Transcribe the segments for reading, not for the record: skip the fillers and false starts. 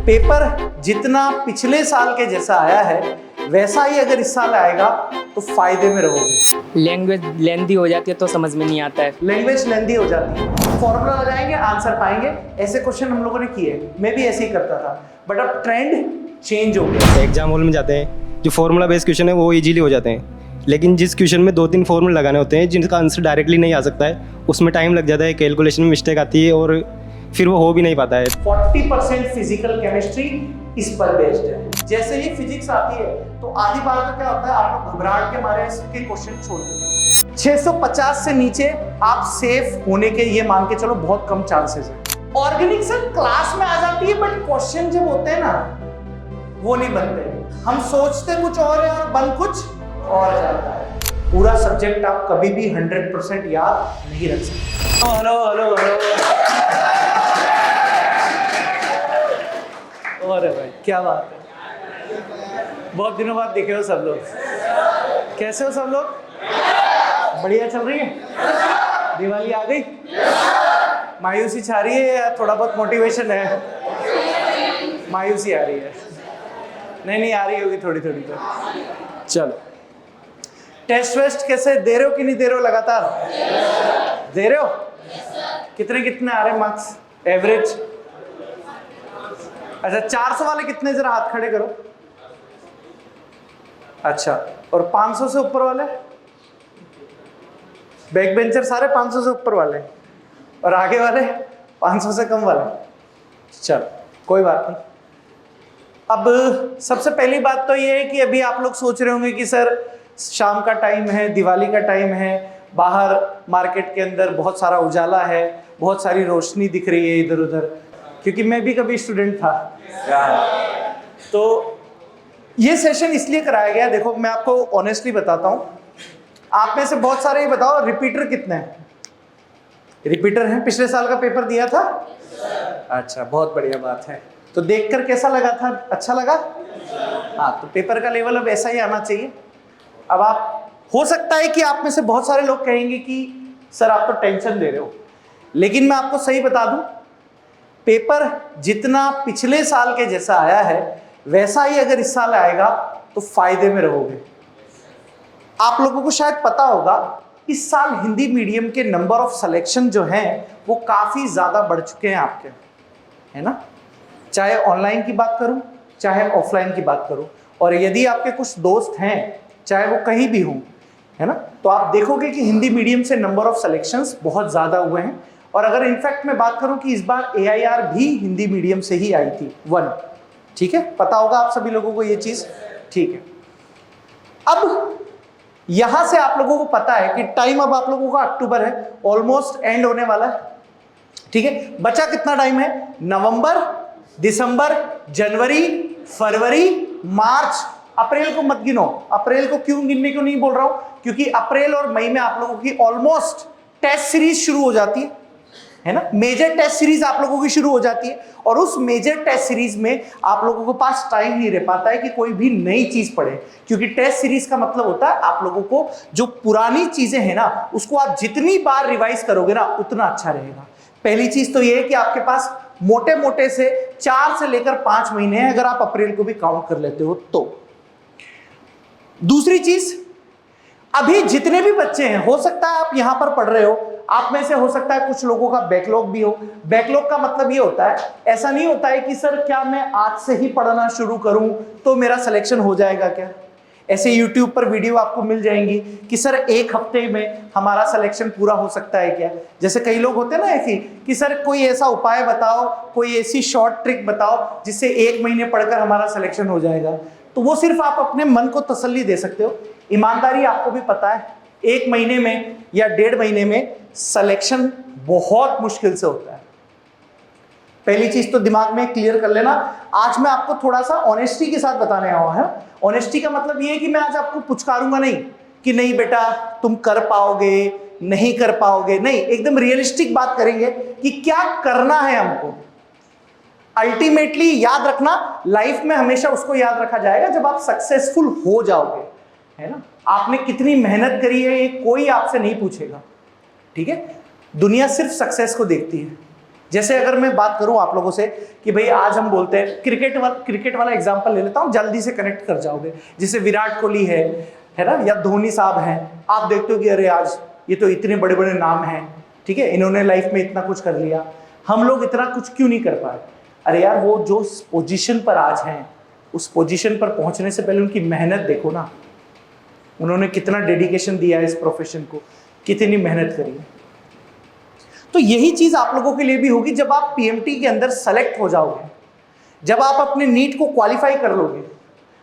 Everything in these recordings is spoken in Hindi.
पेपर जितना पिछले साल के जैसा आया है वैसा ही अगर इस साल आएगा तो फायदे में रहोगे। लैंग्वेज लेंदी हो जाती है तो समझ में नहीं आता है। लैंग्वेज लेंदी हो जाती है, फॉर्मूला लगाएंगे आंसर पाएंगे, ऐसे क्वेश्चन हम लोगों ने किए, मैं भी ऐसे ही करता था, बट अब ट्रेंड चेंज हो गया। एग्जाम हॉल में जाते हैं, जो फॉर्मूला बेस्ड क्वेश्चन है वो इजीली हो जाते हैं, लेकिन जिस क्वेश्चन में 2-3 फॉर्मूला लगाने होते हैं जिनका आंसर डायरेक्टली नहीं आ सकता है, उसमें टाइम लग जाता है, कैलकुलेशन में मिस्टेक आती है और फिर वो हो भी नहीं पाता है। 40% फिजिकल केमिस्ट्री इस पर बेस्ड है। जैसे ही फिजिक्स आती है तो आधी बार तो क्या होता है, आप लोग घबराहट के मारे इसके क्वेश्चन छोड़ देते हैं। 650 से नीचे आप सेफ होने के ये मान के चलो बहुत कम चांसेस है। ऑर्गेनिक सर क्लास में आ जाती है, बट क्वेश्चन जब होते हैं ना वो नहीं बनते, हम सोचते कुछ और है और बन कुछ और जाता है। पूरा सब्जेक्ट आप कभी भी 100% याद नहीं रख सकते। हेलो हेलो हेलो, अरे भाई क्या बात है, बहुत दिनों बाद देखे हो सब लोग। कैसे हो सब लोग? बढ़िया चल रही है? दिवाली आ गई, मायूसी छा रही है या थोड़ा बहुत मोटिवेशन है? मायूसी आ रही है, नहीं आ रही होगी थोड़ी थोड़ी तो। चलो, टेस्ट वेस्ट कैसे दे रहे हो कि नहीं दे रहे हो? लगातार दे रहे हो? कितने आ रहे मार्क्स एवरेज? अच्छा, 400 वाले कितने, जरा हाथ खड़े करो। अच्छा, और 500 से ऊपर वाले? बैक बेंचर सारे 500 से ऊपर वाले, और आगे वाले 500 से कम वाले? चलो कोई बात नहीं। अब सबसे पहली बात तो ये है कि अभी आप लोग सोच रहे होंगे कि सर शाम का टाइम है, दिवाली का टाइम है, बाहर मार्केट के अंदर बहुत सारा उजाला है, बहुत सारी रोशनी दिख रही है इधर उधर, क्योंकि मैं भी कभी स्टूडेंट था। तो ये सेशन इसलिए कराया गया, देखो मैं आपको ऑनेस्टली बताता हूँ, आप में से बहुत सारे ये बताओ रिपीटर कितने हैं? रिपीटर हैं? पिछले साल का पेपर दिया था? अच्छा, बहुत बढ़िया बात है। तो देखकर कैसा लगा था? अच्छा लगा? हाँ, तो पेपर का लेवल अब ऐसा ही आना चाहिए। अब आप, हो सकता है कि आप में से बहुत सारे लोग कहेंगे कि सर आप तो टेंशन दे रहे हो, लेकिन मैं आपको सही बता दूं, पेपर जितना पिछले साल के जैसा आया है वैसा ही अगर इस साल आएगा तो फायदे में रहोगे। आप लोगों को शायद पता होगा इस साल हिंदी मीडियम के नंबर ऑफ सिलेक्शन जो हैं वो काफी ज्यादा बढ़ चुके हैं आपके, है ना? चाहे ऑनलाइन की बात करूं चाहे ऑफलाइन की बात करूं, और यदि आपके कुछ दोस्त हैं चाहे वो कहीं भी हों, है ना, तो आप देखोगे कि हिंदी मीडियम से नंबर ऑफ सिलेक्शंस बहुत ज्यादा हुए हैं। और अगर इनफैक्ट मैं बात करूं कि इस बार AIR भी हिंदी मीडियम से ही आई थी 1, ठीक है, पता होगा आप सभी लोगों को ये चीज, ठीक है। अब यहां से आप लोगों को पता है कि टाइम अब आप लोगों का अक्टूबर है, ऑलमोस्ट एंड होने वाला है, ठीक है। बचा कितना टाइम है? नवंबर, दिसंबर, जनवरी, फरवरी, मार्च, अप्रैल को मत गिनो। अप्रैल को क्यों गिनने को नहीं बोल रहा हूं? क्योंकि अप्रैल और मई में आप लोगों की ऑलमोस्ट टेस्ट सीरीज शुरू हो जाती है ना, मेजर टेस्ट सीरीज आप लोगों की शुरू हो जाती है, और उस मेजर टेस्ट सीरीज में आप लोगों के पास टाइम नहीं रह पाता है कि कोई भी नई चीज पढ़े, क्योंकि टेस्ट सीरीज का मतलब होता है आप लोगों को जो पुरानी चीजें हैं ना उसको आप जितनी बार रिवाइज करोगे ना उतना अच्छा रहेगा। पहली चीज तो ये है कि आपके पास मोटे मोटे से 4 से लेकर 5 महीने हैं, अगर आप अप्रैल को भी काउंट कर लेते हो तो। दूसरी चीज, अभी जितने भी बच्चे हैं, हो सकता है आप यहां पर पढ़ रहे हो, आप में से हो सकता है कुछ लोगों का बैकलॉग भी हो। बैकलॉग का मतलब ये होता है, ऐसा नहीं होता है कि सर क्या मैं आज से ही पढ़ना शुरू करूं तो मेरा सिलेक्शन हो जाएगा क्या? ऐसे YouTube पर वीडियो आपको मिल जाएंगी कि सर 1 हफ्ते में हमारा सिलेक्शन पूरा हो सकता है क्या? जैसे कई लोग होते हैं ना ऐसी कि सर कोई ऐसा उपाय बताओ, कोई ऐसी शॉर्ट ट्रिक बताओ जिससे 1 महीने पढ़कर हमारा सिलेक्शन हो जाएगा। तो वो सिर्फ आप अपने मन को तसल्ली दे सकते हो। ईमानदारी आपको भी पता है 1 महीने में या 1.5 महीने में सिलेक्शन बहुत मुश्किल से होता है। पहली चीज तो दिमाग में क्लियर कर लेना। आज मैं आपको थोड़ा सा ऑनेस्टी के साथ बताने आया हूं। ऑनेस्टी का मतलब ये है कि मैं आज आपको पुचकारूंगा नहीं कि नहीं बेटा तुम कर पाओगे, नहीं कर पाओगे, नहीं, एकदम रियलिस्टिक बात करेंगे कि क्या करना है हमको। अल्टीमेटली याद रखना, लाइफ में हमेशा उसको याद रखा जाएगा जब आप सक्सेसफुल हो जाओगे, है ना। आपने कितनी मेहनत करी है ये कोई आपसे नहीं पूछेगा, ठीक है। दुनिया सिर्फ सक्सेस को देखती है, जैसे अगर मैं बात करूं आप लोगों से कि भाई आज हम बोलते हैं क्रिकेट वाला एग्जांपल ले लेता हूं, जल्दी से कनेक्ट कर जाओगे। जैसे विराट कोहली है ना, या धोनी साहब हैं, आप देखते हो कि अरे आज ये तो इतने बड़े बड़े नाम हैं, ठीक है, इन्होंने लाइफ में इतना कुछ कर लिया, हम लोग इतना कुछ क्यों नहीं कर पाए? अरे यार, वो जो पोजीशन पर आज हैं, उस पोजीशन पर पहुंचने से पहले उनकी मेहनत देखो ना, उन्होंने कितना डेडिकेशन दिया है इस प्रोफेशन को, कितनी मेहनत करी है। तो यही चीज आप लोगों के लिए भी होगी जब आप पीएमटी के अंदर सेलेक्ट हो जाओगे, जब आप अपने नीट को क्वालिफाई कर लोगे,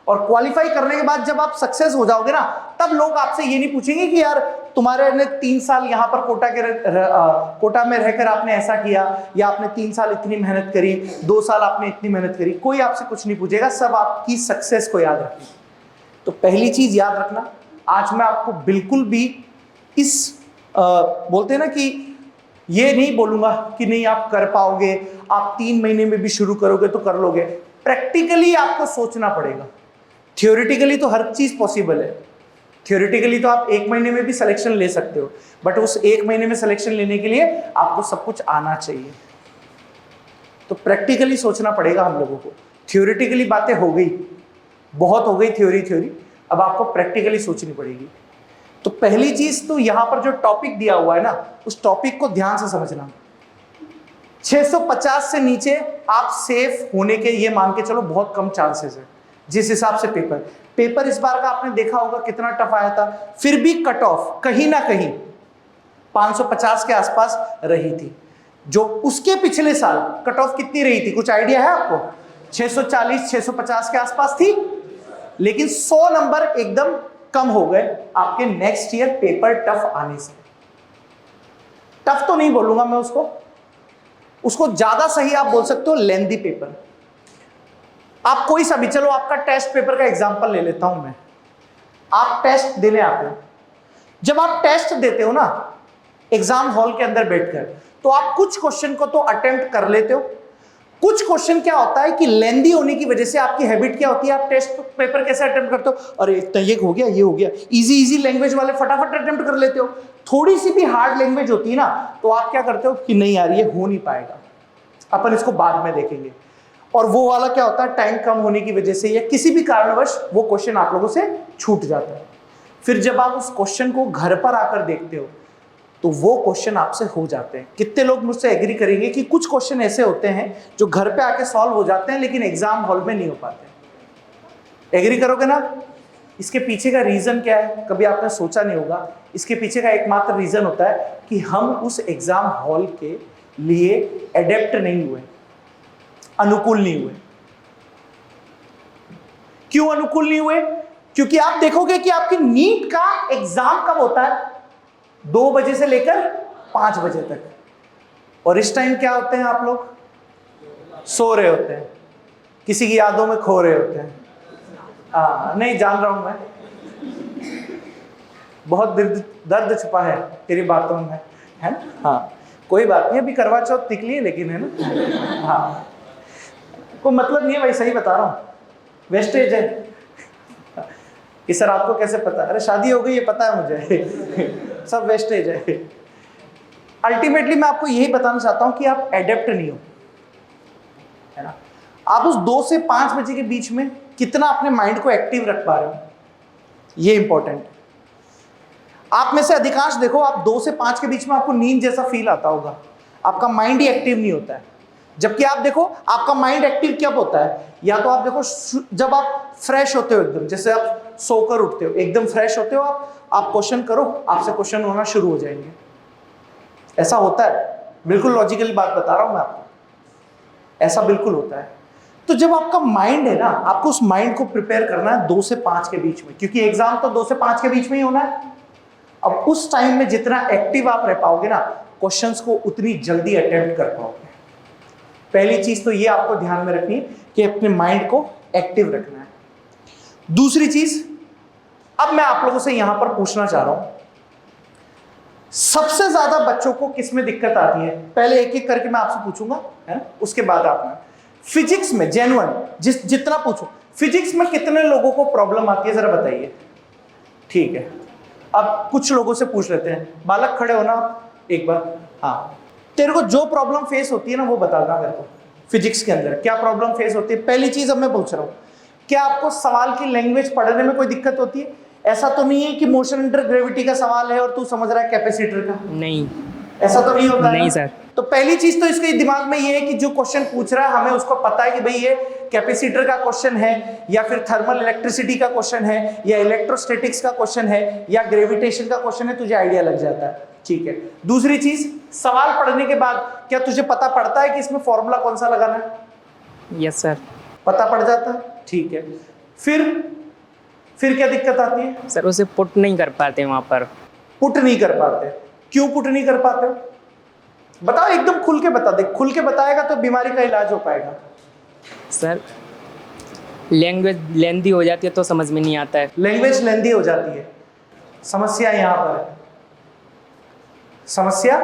और क्वालिफाई करने के बाद जब आप सक्सेस हो जाओगे ना, तब लोग आपसे ये नहीं पूछेंगे कि यार तुम्हारे ने 3 साल यहाँ पर कोटा में रहकर आपने ऐसा किया, या आपने 3 साल इतनी मेहनत करी, 2 साल आपने इतनी मेहनत करी। कोई आपसे कुछ नहीं पूछेगा, सब आपकी सक्सेस को याद रखेंगे। तो पहली चीज याद रखना, आज मैं आपको बिल्कुल भी बोलते हैं ना कि ये नहीं बोलूंगा कि नहीं आप कर पाओगे, आप 3 महीने में भी शुरू करोगे तो कर लोगे। प्रैक्टिकली आपको सोचना पड़ेगा। थियोरिटिकली तो हर चीज पॉसिबल है, थियोरिटिकली तो आप 1 महीने में भी सिलेक्शन ले सकते हो, बट उस 1 महीने में सिलेक्शन लेने के लिए आपको सब कुछ आना चाहिए। तो प्रैक्टिकली सोचना पड़ेगा हम लोगों को। थियोरिटिकली बातें हो गई, बहुत हो गई थ्योरी, अब आपको प्रैक्टिकली सोचनी पड़ेगी। तो पहली चीज तो यहां पर जो टॉपिक दिया हुआ है ना, उस टॉपिक को ध्यान से समझना। 650 से नीचे आप सेफ होने के ये मान के चलो बहुत कम चांसेस है। जिस हिसाब से पेपर इस बार का आपने देखा होगा कितना टफ आया था, फिर भी कट ऑफ कहीं ना कहीं 550 के आसपास रही थी। जो उसके पिछले साल कट ऑफ कितनी रही थी, कुछ आइडिया है आपको? 640 650 के आसपास थी, लेकिन 100 नंबर एकदम कम हो गए आपके नेक्स्ट ईयर पेपर टफ आने से। टफ तो नहीं बोलूंगा मैं उसको ज्यादा सही आप बोल सकते हो लेंथी पेपर। आप कोई सा भी, चलो आपका टेस्ट पेपर का एग्जांपल ले लेता हूं मैं। आप टेस्ट देने आते हो, जब आप टेस्ट देते हो ना एग्जाम हॉल के अंदर बैठकर, तो आप कुछ क्वेश्चन को तो अटेम्प्ट कर लेते हो। कुछ क्वेश्चन क्या होता है कि लेंदी होने की वजह से आपकी हैबिट क्या होती है, आप टेस्ट पेपर कैसे अटेम्प्ट करते हो, अरे इतना ये हो गया, इजी लैंग्वेज वाले फटाफट अटेम्प्ट कर लेते हो। थोड़ी सी भी हार्ड लैंग्वेज होती है ना, तो आप क्या करते हो कि नहीं यार ये हो नहीं पाएगा, अपन इसको बाद में देखेंगे। और वो वाला क्या होता है, टाइम कम होने की वजह से या किसी भी कारणवश वो क्वेश्चन आप लोगों से छूट जाता है। फिर जब आप उस क्वेश्चन को घर पर आकर देखते हो तो वो क्वेश्चन आपसे हो जाते हैं। कितने लोग मुझसे एग्री करेंगे कि कुछ क्वेश्चन ऐसे होते हैं जो घर पे आके सॉल्व हो जाते हैं लेकिन एग्जाम हॉल में नहीं हो पाते। एग्री करोगे ना? इसके पीछे का रीजन क्या है, कभी आपने सोचा नहीं होगा। इसके पीछे का एकमात्र रीजन होता है कि हम उस एग्जाम हॉल के लिए एडेप्ट नहीं हुए, अनुकूल नहीं हुए। क्यों अनुकूल नहीं हुए? क्योंकि आप देखोगे कि आपकी नीट का एग्जाम कब होता है, 2 बजे से लेकर 5 बजे तक, और इस टाइम क्या होते हैं आप लोग? सो रहे होते हैं, किसी की यादों में खो रहे होते हैं। नहीं जान रहा हूं मैं, बहुत दर्द छुपा है तेरी बातों में, है ना? हाँ कोई बात नहीं, अभी करवा चौथ निकली है लेकिन, है ना? हाँ कोई मतलब नहीं है भाई, सही बता रहा हूँ, वेस्टेज है कि सर आपको कैसे पता? अरे शादी हो गई ये पता है मुझे सब वेस्टेज है। अल्टीमेटली मैं आपको यही बताना चाहता हूं कि आप एडेप्ट नहीं हो, है ना? आप उस 2 से 5 बजे के बीच में कितना अपने माइंड को एक्टिव रख पा रहे हो, ये इंपॉर्टेंट। आप में से अधिकांश देखो, आप 2 से 5 के बीच में आपको नींद जैसा फील आता होगा, आपका माइंड ही एक्टिव नहीं होता है। जबकि आप देखो आपका माइंड एक्टिव कब होता है, या तो आप देखो जब आप फ्रेश होते हो एकदम, जैसे आप सोकर उठते हो एकदम फ्रेश होते हो, आप क्वेश्चन करो, आपसे क्वेश्चन होना शुरू हो जाएंगे। ऐसा होता है, बिल्कुल लॉजिकली बात बता रहा हूं मैं आपको, ऐसा बिल्कुल होता है। तो जब आपका माइंड है ना, आपको उस माइंड को प्रिपेयर करना है 2 से 5 के बीच में, क्योंकि एग्जाम तो 2 से 5 के बीच में ही होना है। अब उस टाइम में जितना एक्टिव आप रह पाओगे ना, क्वेश्चंस को उतनी जल्दी अटेम्प्ट कर पाओगे। पहली चीज तो ये आपको ध्यान में रखनी है कि अपने माइंड को एक्टिव रखना है। दूसरी चीज, अब मैं आप लोगों से यहां पर पूछना चाह रहा हूं, सबसे ज्यादा बच्चों को किस में दिक्कत आती है? पहले एक एक करके मैं आपसे पूछूंगा, है? उसके बाद आपने फिजिक्स में जेन्युइन जितना पूछो, फिजिक्स में कितने लोगों को प्रॉब्लम आती है जरा बताइए। ठीक है, अब कुछ लोगों से पूछ लेते हैं। बालक खड़े हो ना एक बार। हाँ, तेरे को जो प्रॉब्लम फेस होती है ना वो बताना मेरे को, फिजिक्स के अंदर क्या प्रॉब्लम फेस होती है। पहली चीज अब मैं पूछ रहा हूँ, क्या आपको सवाल की लैंग्वेज पढ़ने में कोई दिक्कत होती है? ऐसा तो नहीं है कि मोशन अंडर ग्रेविटी का सवाल है और तू समझ रहा है कैपेसिटर का, नहीं। ऐसा तो नहीं होता है नहीं ना? सर। तो पहली चीज तो इसके दिमाग में ये है कि जो क्वेश्चन पूछ रहा है हमें उसको पता है कि भाई ये कैपेसिटर का क्वेश्चन है या फिर थर्मल इलेक्ट्रिसिटी का क्वेश्चन है या इलेक्ट्रोस्टैटिक्स का क्वेश्चन है या ग्रेविटेशन का क्वेश्चन है, तुझे आइडिया लग जाता है। ठीक है। दूसरी चीज, सवाल पढ़ने के बाद क्या तुझे पता पड़ता है कि इसमें फॉर्मूला कौन सा लगाना है? Yes sir. पता पड़ जाता है। ठीक है। फिर क्या दिक्कत आती है? सर उसे पुट नहीं कर पाते वहाँ पर। पुट नहीं कर पाते? क्यों पुट नहीं कर पाते? बताओ, एकदम खुल के बता दे। खुल के बताएगा तो बीमारी का इलाज हो पाएगा। सर लैंग्वेज लेंदी हो जाती है तो समझ में नहीं आता है। लैंग्वेज लेंदी हो जाती है। समस्या यहां पर है, समस्या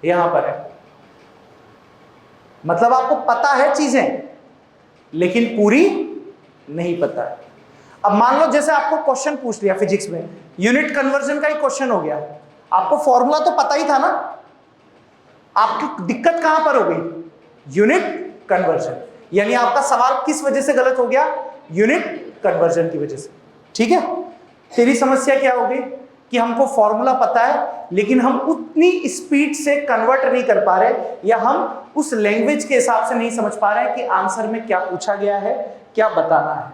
यहां पर है। मतलब आपको पता है चीजें लेकिन पूरी नहीं पता है। अब मान लो जैसे आपको क्वेश्चन पूछ लिया फिजिक्स में, यूनिट कन्वर्जन का ही क्वेश्चन हो गया, आपको फॉर्मूला तो पता ही था ना, आपकी दिक्कत कहां पर हो गई? Unit conversion. यानी आपका सवाल किस वजह से गलत हो गया? यूनिट कन्वर्जन की वजह से। ठीक है। तेरी समस्या क्या होगी कि हमको फॉर्मूला पता है लेकिन हम उतनी स्पीड से कन्वर्ट नहीं कर पा रहे या हम उस लैंग्वेज के हिसाब से नहीं समझ पा रहे कि आंसर में क्या पूछा गया है, क्या बताना है।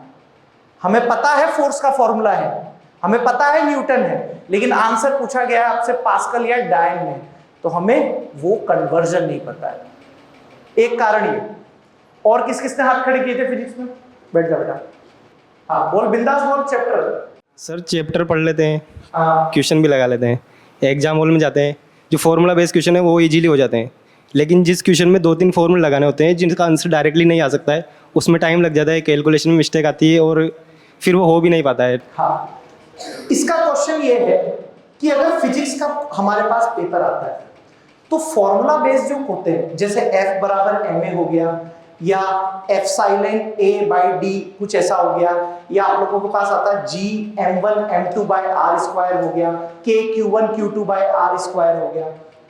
हमें पता है फोर्स का फॉर्मूला है, हमें पता है न्यूटन है, लेकिन आंसर पूछा गया है आपसे पास्कल या डायन में, तो हमें वो कन्वर्जन नहीं पता है। एक कारण ये। और किस किसने हाथ खड़े किए थे फिजिक्स में? बैठ जा बेटा। हाँ बोल, बिंदास बोल। चैप्टर सर चैप्टर पढ़ लेते हैं, हाँ। क्वेश्चन भी लगा लेते हैं, एग्जाम हॉल में जाते हैं, जो फॉर्मूला बेस्ड क्वेश्चन है वो इजीली हो जाते हैं। लेकिन जिस क्वेश्चन में 2-3 फॉर्मूला लगाने होते हैं जिनका आंसर डायरेक्टली नहीं आ सकता है, उसमें टाइम लग जाता है, कैलकुलेशन में मिस्टेक आती है और फिर वो हो भी नहीं पाता है। हाँ, इसका क्वेश्चन ये है कि अगर फिजिक्स का हमारे पास पेपर आता है तो फॉर्मूला बेस्ड जो होते हैं, जैसे F बराबर ma हो गया या F silent a by d कुछ ऐसा हो गया, या आप लोगों के पास आता है G m1 m2 by r square हो गया, K q1 q2 by r square हो गया।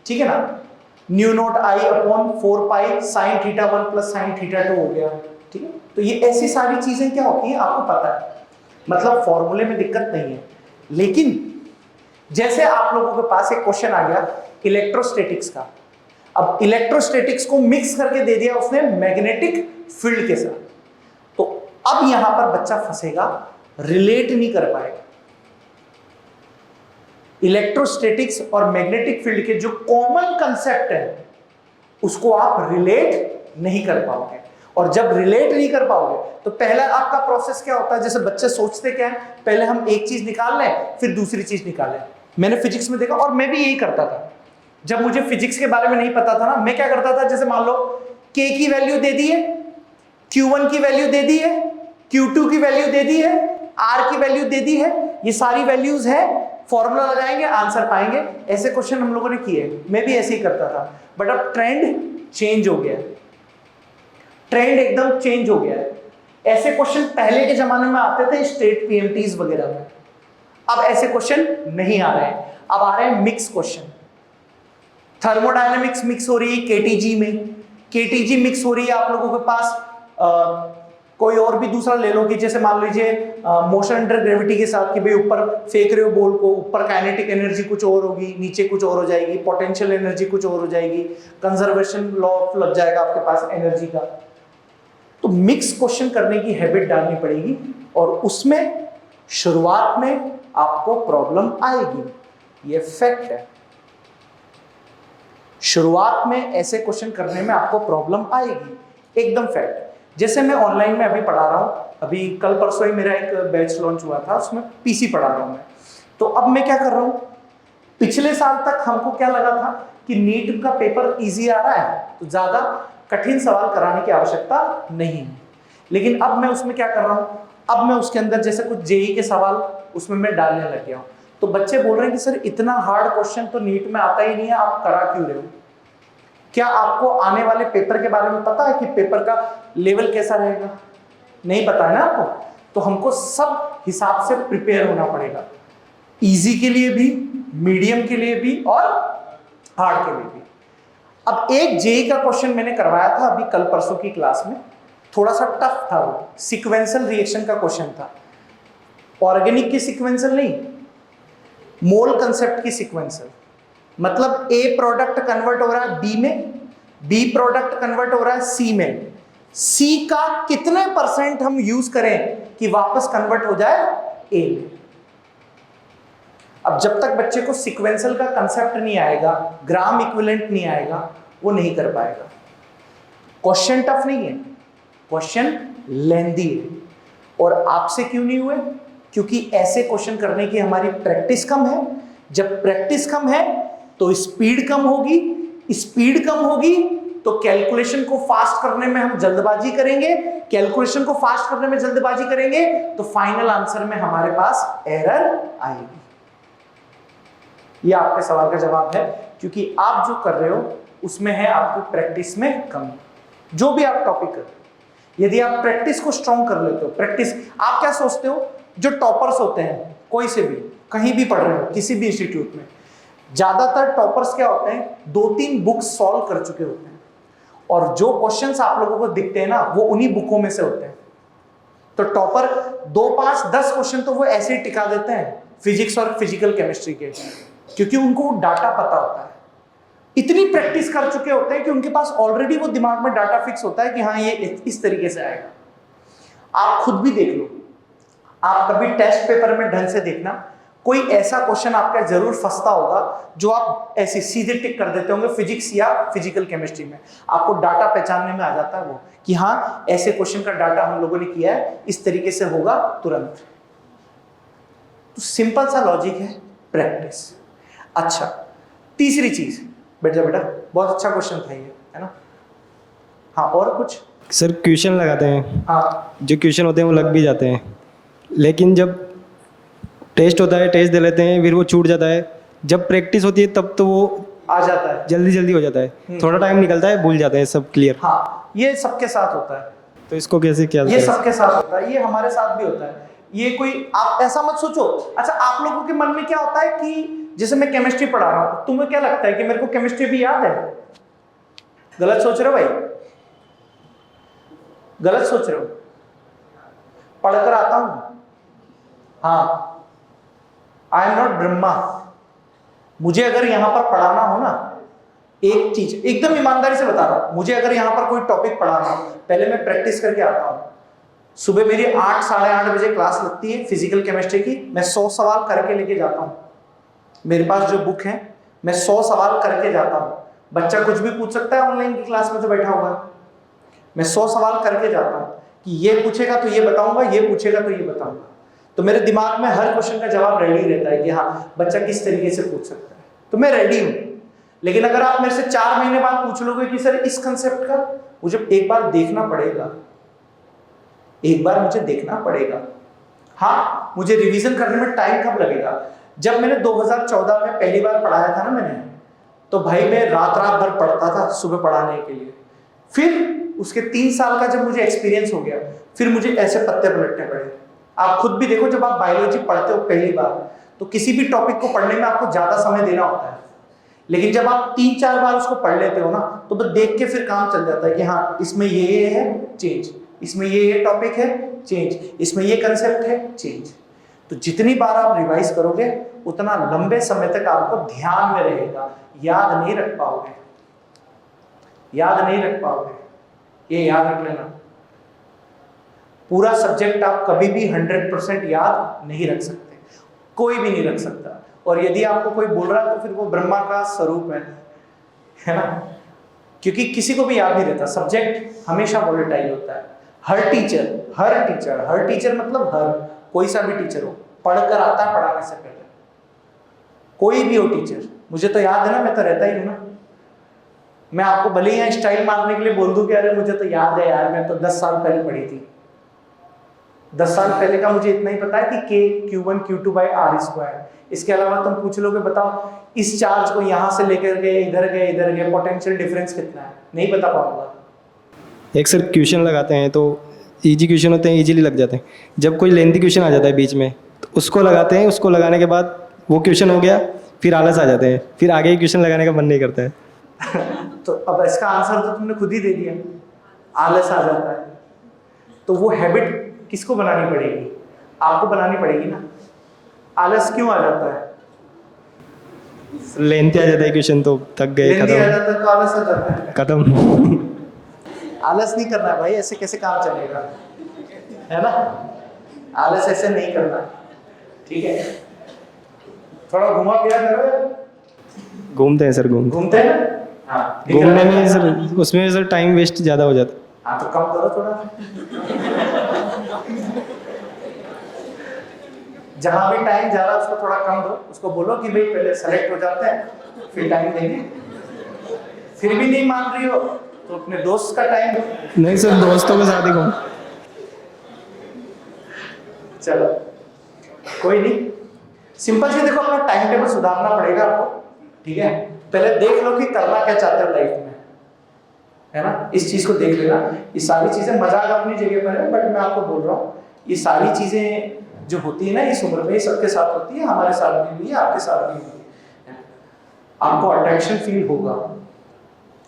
ठीक है ना। New note I upon 4 pi sine theta 1 plus sine theta 2 हो गया। ठीक है। तो ये ऐसी सारी चीजें क्या होती है आपको पता है, मतलब फॉर्मूले में दिक्कत नहीं है। लेकिन जैसे आप लोगों के पास एक क्वेश्चन आ गया इलेक्ट्रोस्टैटिक्स का, अब इलेक्ट्रोस्टैटिक्स को मिक्स करके दे दिया उसने मैग्नेटिक फील्ड के साथ, तो अब यहां पर बच्चा फंसेगा, रिलेट नहीं कर पाएगा। इलेक्ट्रोस्टैटिक्स और मैग्नेटिक फील्ड के जो कॉमन कंसेप्ट है उसको आप रिलेट नहीं कर पाओगे, और जब रिलेट नहीं कर पाओगे तो पहला आपका प्रोसेस क्या होता है, जैसे बच्चे सोचते क्या है, पहले हम एक चीज निकाल लें फिर दूसरी चीज निकालें। मैंने फिजिक्स में देखा और मैं भी यही करता था। जब मुझे फिजिक्स के बारे में नहीं पता था ना, मैं क्या करता था, जैसे मान लो k की वैल्यू दे दी है, q1 की वैल्यू दे दी है, q2 की वैल्यू दे दी है, r की वैल्यू दे दी है, ये सारी वैल्यूज है, फॉर्मूला लगाएंगे आंसर पाएंगे। ऐसे क्वेश्चन हम लोगों ने किए, मैं भी ऐसे ही करता था। बट अब ट्रेंड चेंज हो गया है, ट्रेंड एकदम चेंज हो गया है। ऐसे क्वेश्चन पहले के जमाने में आते थे स्टेट पीएमटीज वगैरह में, अब ऐसे क्वेश्चन नहीं आ रहे हैं, अब आ रहे हैं मिक्स क्वेश्चन। थर्मोडायनेमिक्स मिक्स हो रही है केटीजी में, केटीजी मिक्स हो रही है आप लोगों के पास कोई और भी दूसरा ले लो कि जैसे मान लीजिए मोशन अंडर ग्रेविटी के साथ कि भाई ऊपर फेंक रहे हो बॉल को, ऊपर काइनेटिक एनर्जी कुछ और होगी, नीचे कुछ और हो जाएगी, पोटेंशियल एनर्जी कुछ और हो जाएगी, कंजर्वेशन लॉ लग जाएगा आपके पास एनर्जी का। तो मिक्स क्वेश्चन करने की हैबिट डालनी पड़ेगी और उसमें शुरुआत में आपको प्रॉब्लम आएगी, ये फैक्ट है। शुरुआत में ऐसे क्वेश्चन करने में आपको प्रॉब्लम आएगी, एकदम फैक्ट है। जैसे मैं ऑनलाइन में अभी पढ़ा रहा हूँ, अभी कल परसों ही मेरा एक बैच लॉन्च हुआ था, उसमें पीसी पढ़ा रहा हूँ मैं। तो अब मैं क्या कर रहा हूँ, पिछले साल तक हमको क्या लगा था कि नीट का पेपर इजी आ रहा है तो ज्यादा कठिन सवाल कराने की आवश्यकता नहीं है, लेकिन अब मैं उसमें क्या कर रहा हूँ, अब मैं उसके अंदर जैसे कुछ जेई के सवाल उसमें मैं डालने लग गया हूँ। तो बच्चे बोल रहे हैं कि सर इतना हार्ड क्वेश्चन तो नीट में आता ही नहीं है, आप करा क्यों रहे हो? क्या आपको आने वाले पेपर के बारे में पता है कि पेपर का लेवल कैसा रहेगा? नहीं पता है ना आपको, तो हमको सब हिसाब से प्रिपेयर होना पड़ेगा, इजी के लिए भी, मीडियम के लिए भी और हार्ड के लिए भी। अब एक जेई का क्वेश्चन मैंने करवाया था अभी कल परसों की क्लास में, थोड़ा सा टफ था, वो सीक्वेंशियल रिएक्शन का क्वेश्चन था। ऑर्गेनिक की सीक्वेंशियल नहीं, मोल कंसेप्ट की सीक्वेंशियल। मतलब ए प्रोडक्ट कन्वर्ट हो रहा है बी में, बी प्रोडक्ट कन्वर्ट हो रहा है सी में, सी का कितने % हम यूज करें कि वापस कन्वर्ट हो जाए ए में। अब जब तक बच्चे को सीक्वेंशियल का कंसेप्ट नहीं आएगा, ग्राम इक्विवेलेंट नहीं आएगा, वो नहीं कर पाएगा। क्वेश्चन टफ नहीं है, क्वेश्चन लेंथी है। और आपसे क्यों नहीं हुए? क्योंकि ऐसे क्वेश्चन करने की हमारी प्रैक्टिस कम है। जब प्रैक्टिस कम है तो स्पीड कम होगी, स्पीड कम होगी तो कैलकुलेशन को फास्ट करने में हम जल्दबाजी करेंगे, कैलकुलेशन को फास्ट करने में जल्दबाजी करेंगे तो फाइनल आंसर में हमारे पास एरर आएगी। ये आपके सवाल का जवाब है, क्योंकि आप जो कर रहे हो उसमें है आपको प्रैक्टिस में कमी। जो भी आप टॉपिक कर रहे हो, यदि आप प्रैक्टिस को स्ट्रॉन्ग कर लेते हो, प्रैक्टिस, आप क्या सोचते हो जो टॉपर्स होते हैं कोई से भी कहीं भी पढ़ रहे हो किसी भी इंस्टीट्यूट में, ज्यादातर टॉपर्स क्या होते हैं 2-3 बुक्स सॉल्व कर चुके होते हैं, और जो क्वेश्चंस आप लोगों को दिखते हैं ना वो उन्हीं बुकों में से होते हैं। तो टॉपर 2, 5, 10 क्वेश्चन तो वो ऐसे ही टिका देते हैं फिजिक्स और फिजिकल केमिस्ट्री के, क्योंकि उनको डाटा पता होता है, इतनी प्रैक्टिस कर चुके होते हैं कि उनके पास ऑलरेडी वो दिमाग में डाटा फिक्स होता है कि हाँ ये इस तरीके से आएगा। आप खुद भी देख लो, आप कभी टेस्ट पेपर में ढंग से देखना, कोई ऐसा क्वेश्चन आपका जरूर फंसता होगा जो आप ऐसे सीधे टिक कर देते होंगे फिजिक्स या फिजिकल केमिस्ट्री में, आपको डाटा पहचानने में आ जाता है वो कि हाँ ऐसे क्वेश्चन का डाटा हम लोगों ने किया है, इस तरीके से होगा तुरंत। तो सिंपल सा लॉजिक है, प्रैक्टिस। अच्छा, तीसरी चीज, बैठ जा बेटा, बहुत अच्छा क्वेश्चन था ये, है ना। हाँ, और कुछ? सर क्वेश्चन लगाते हैं, हाँ, जो क्वेश्चन होते हैं वो लग भी जाते हैं, लेकिन जब टेस्ट होता है टेस्ट दे लेते हैं फिर वो छूट जाता है। जब प्रैक्टिस होती है तब तो वो आ जाता है, जल्दी जल्दी हो जाता है, थोड़ा टाइम निकलता है भूल जाते हैं सब क्लियर। हाँ, ये सबके साथ होता है, तो इसको कैसे क्या ये सबके साथ होता है, ये हमारे साथ भी होता है। ये कोई, आप ऐसा मत सोचो। अच्छा, आप लोगों के मन में क्या होता है कि जैसे मैं केमिस्ट्री पढ़ा रहा हूं, तुम्हें क्या लगता है कि मेरे को केमिस्ट्री भी याद है? गलत सोच रहे हो भाई, गलत सोच रहे हो। पढ़कर आता हूं, हाँ, आई एम नॉट ब्रह्मा। मुझे अगर यहां पर पढ़ाना हो ना, एक चीज एकदम ईमानदारी से बता रहा हूं, मुझे अगर यहां पर कोई टॉपिक पढ़ाना हो, पहले मैं प्रैक्टिस करके आता हूं। सुबह मेरी 8, साढ़े 8 बजे क्लास लगती है फिजिकल केमिस्ट्री की, मैं 100 सवाल करके लेके जाता हूं। मेरे पास जो बुक है मैं 100 सवाल करके जाता हूं। बच्चा कुछ भी पूछ सकता है ऑनलाइन की क्लास में जो बैठा हुआ है, मैं 100 सवाल करके जाता हूं कि ये पूछेगा तो ये बताऊंगा, ये पूछेगा तो ये बताऊंगा। तो मेरे दिमाग में हर क्वेश्चन का जवाब रेडी रहता है कि हाँ बच्चा किस तरीके से पूछ सकता है, तो मैं रेडी हूं। लेकिन अगर आप मेरे से 4 महीने बाद पूछ लोगे कि सर इस कंसेप्ट का, मुझे एक बार देखना पड़ेगा, एक बार मुझे देखना पड़ेगा। हाँ, मुझे रिवीजन करने में टाइम कब लगेगा? जब मैंने 2014 में पहली बार पढ़ाया था ना मैंने, तो भाई मैं रात भर पढ़ता था सुबह पढ़ाने के लिए। फिर उसके 3 साल का जब मुझे एक्सपीरियंस हो गया, फिर मुझे ऐसे पत्ते पलटने पड़े। आप खुद भी देखो, जब आप बायोलॉजी पढ़ते हो पहली बार, तो किसी भी टॉपिक को पढ़ने में आपको ज्यादा समय देना होता है, लेकिन जब आप 3-4 बार उसको पढ़ लेते हो ना, तो देख के फिर काम चल जाता है कि हाँ इसमें ये है चेंज, इसमें ये टॉपिक है चेंज, इसमें ये कंसेप्ट है चेंज। तो जितनी बार आप रिवाइज करोगे उतना लंबे समय तक आपको ध्यान में रहेगा, याद नहीं रख पाओगे, याद नहीं रख पाओगे, ये याद रख लेना। पूरा सब्जेक्ट आप कभी भी 100% याद नहीं रख सकते, कोई भी नहीं रख सकता। और यदि आपको कोई बोल रहा है तो फिर वो ब्रह्मा का स्वरूप है ना, क्योंकि किसी को भी याद नहीं रहता। सब्जेक्ट हमेशा वोलेटाइल होता है। हर टीचर मतलब हर कोई सा भी टीचर हो, पढ़कर आता है पढ़ाने से पहले, कोई भी हो टीचर। मुझे तो याद है ना, मैं तो रहता ही हूं ना। मैं आपको भले ही स्टाइल मारने के लिए बोल दूं कि अरे मुझे तो याद है यार, मैं तो 10 साल पहले पढ़ी थी। 10 साल पहले का मुझे इतना ही पता है कि K Q1 Q2/R²। इसके अलावा तुम पूछ लोगे बताओ इस चार्ज को यहां से लेकर गए इधर गए पोटेंशियल डिफरेंस कितना है, नहीं बता पाऊंगा। एक सर क्वेश्चन लगाते हैं तो इजी क्वेश्चन होते हैं, इजीली लग जाते हैं। जब कोई लेंथी क्वेश्चन आ जाता है बीच में तो उसको लगाते हैं, उसको लगाने के बाद वो क्वेश्चन हो गया, फिर आलस आ जाते हैं, फिर आगे क्वेश्चन लगाने का मन नहीं करता है। तो अब इसका आंसर तो तुमने खुद ही दे दिया, आलस आ जाता है। तो वो हैबिट किसको बनानी पड़ेगी? आपको बनानी पड़ेगी ना। आलस क्यों आ जाता है? लेंथी आ जाता है क्वेश्चन तो थक गए, लेंदी आ खत्म जाता है तो आलस आ जाता है। खत्म। आलस नहीं करना है भाई, ऐसे कैसे काम चलेगा, है ना? आलस ऐसे नहीं करना, ठीक है? थोड़ा घुमा फिरा करो यार। घूमते हैं सर, घूमते हैं ना? हाँ, घूमने में सर, उसमें सर टाइम वेस्ट ज़्यादा हो जाता है। हाँ तो कम करो थोड़ा। जहां भी टाइम जा रहा है उसको थोड़ा कम दो, उसको बोलो कि भाई पहले सेलेक्ट हो जाते हैं फिर टाइम देंगे। फिर भी नहीं मान रही हो तो अपने दोस्त का टाइम दो। नहीं सर, दोस्तों के साथ ही घूम। चलो कोई नहीं, सिंपल से देखो, अपना टाइम टेबल सुधारना पड़ेगा आपको, ठीक है? पहले देख लो कि करना क्या चाहते हो लाइफ में, है ना? इस चीज को देख लेना। ये सारी चीजें मजाक अपनी जगह पर है, बट मैं आपको बोल रहा हूँ ये सारी चीजें जो होती है ना इस उम्र में, सबके साथ होती है, हमारे साथ भी हुई है, आपके साथ भी हुई है। आपको अट्रैक्शन फील होगा,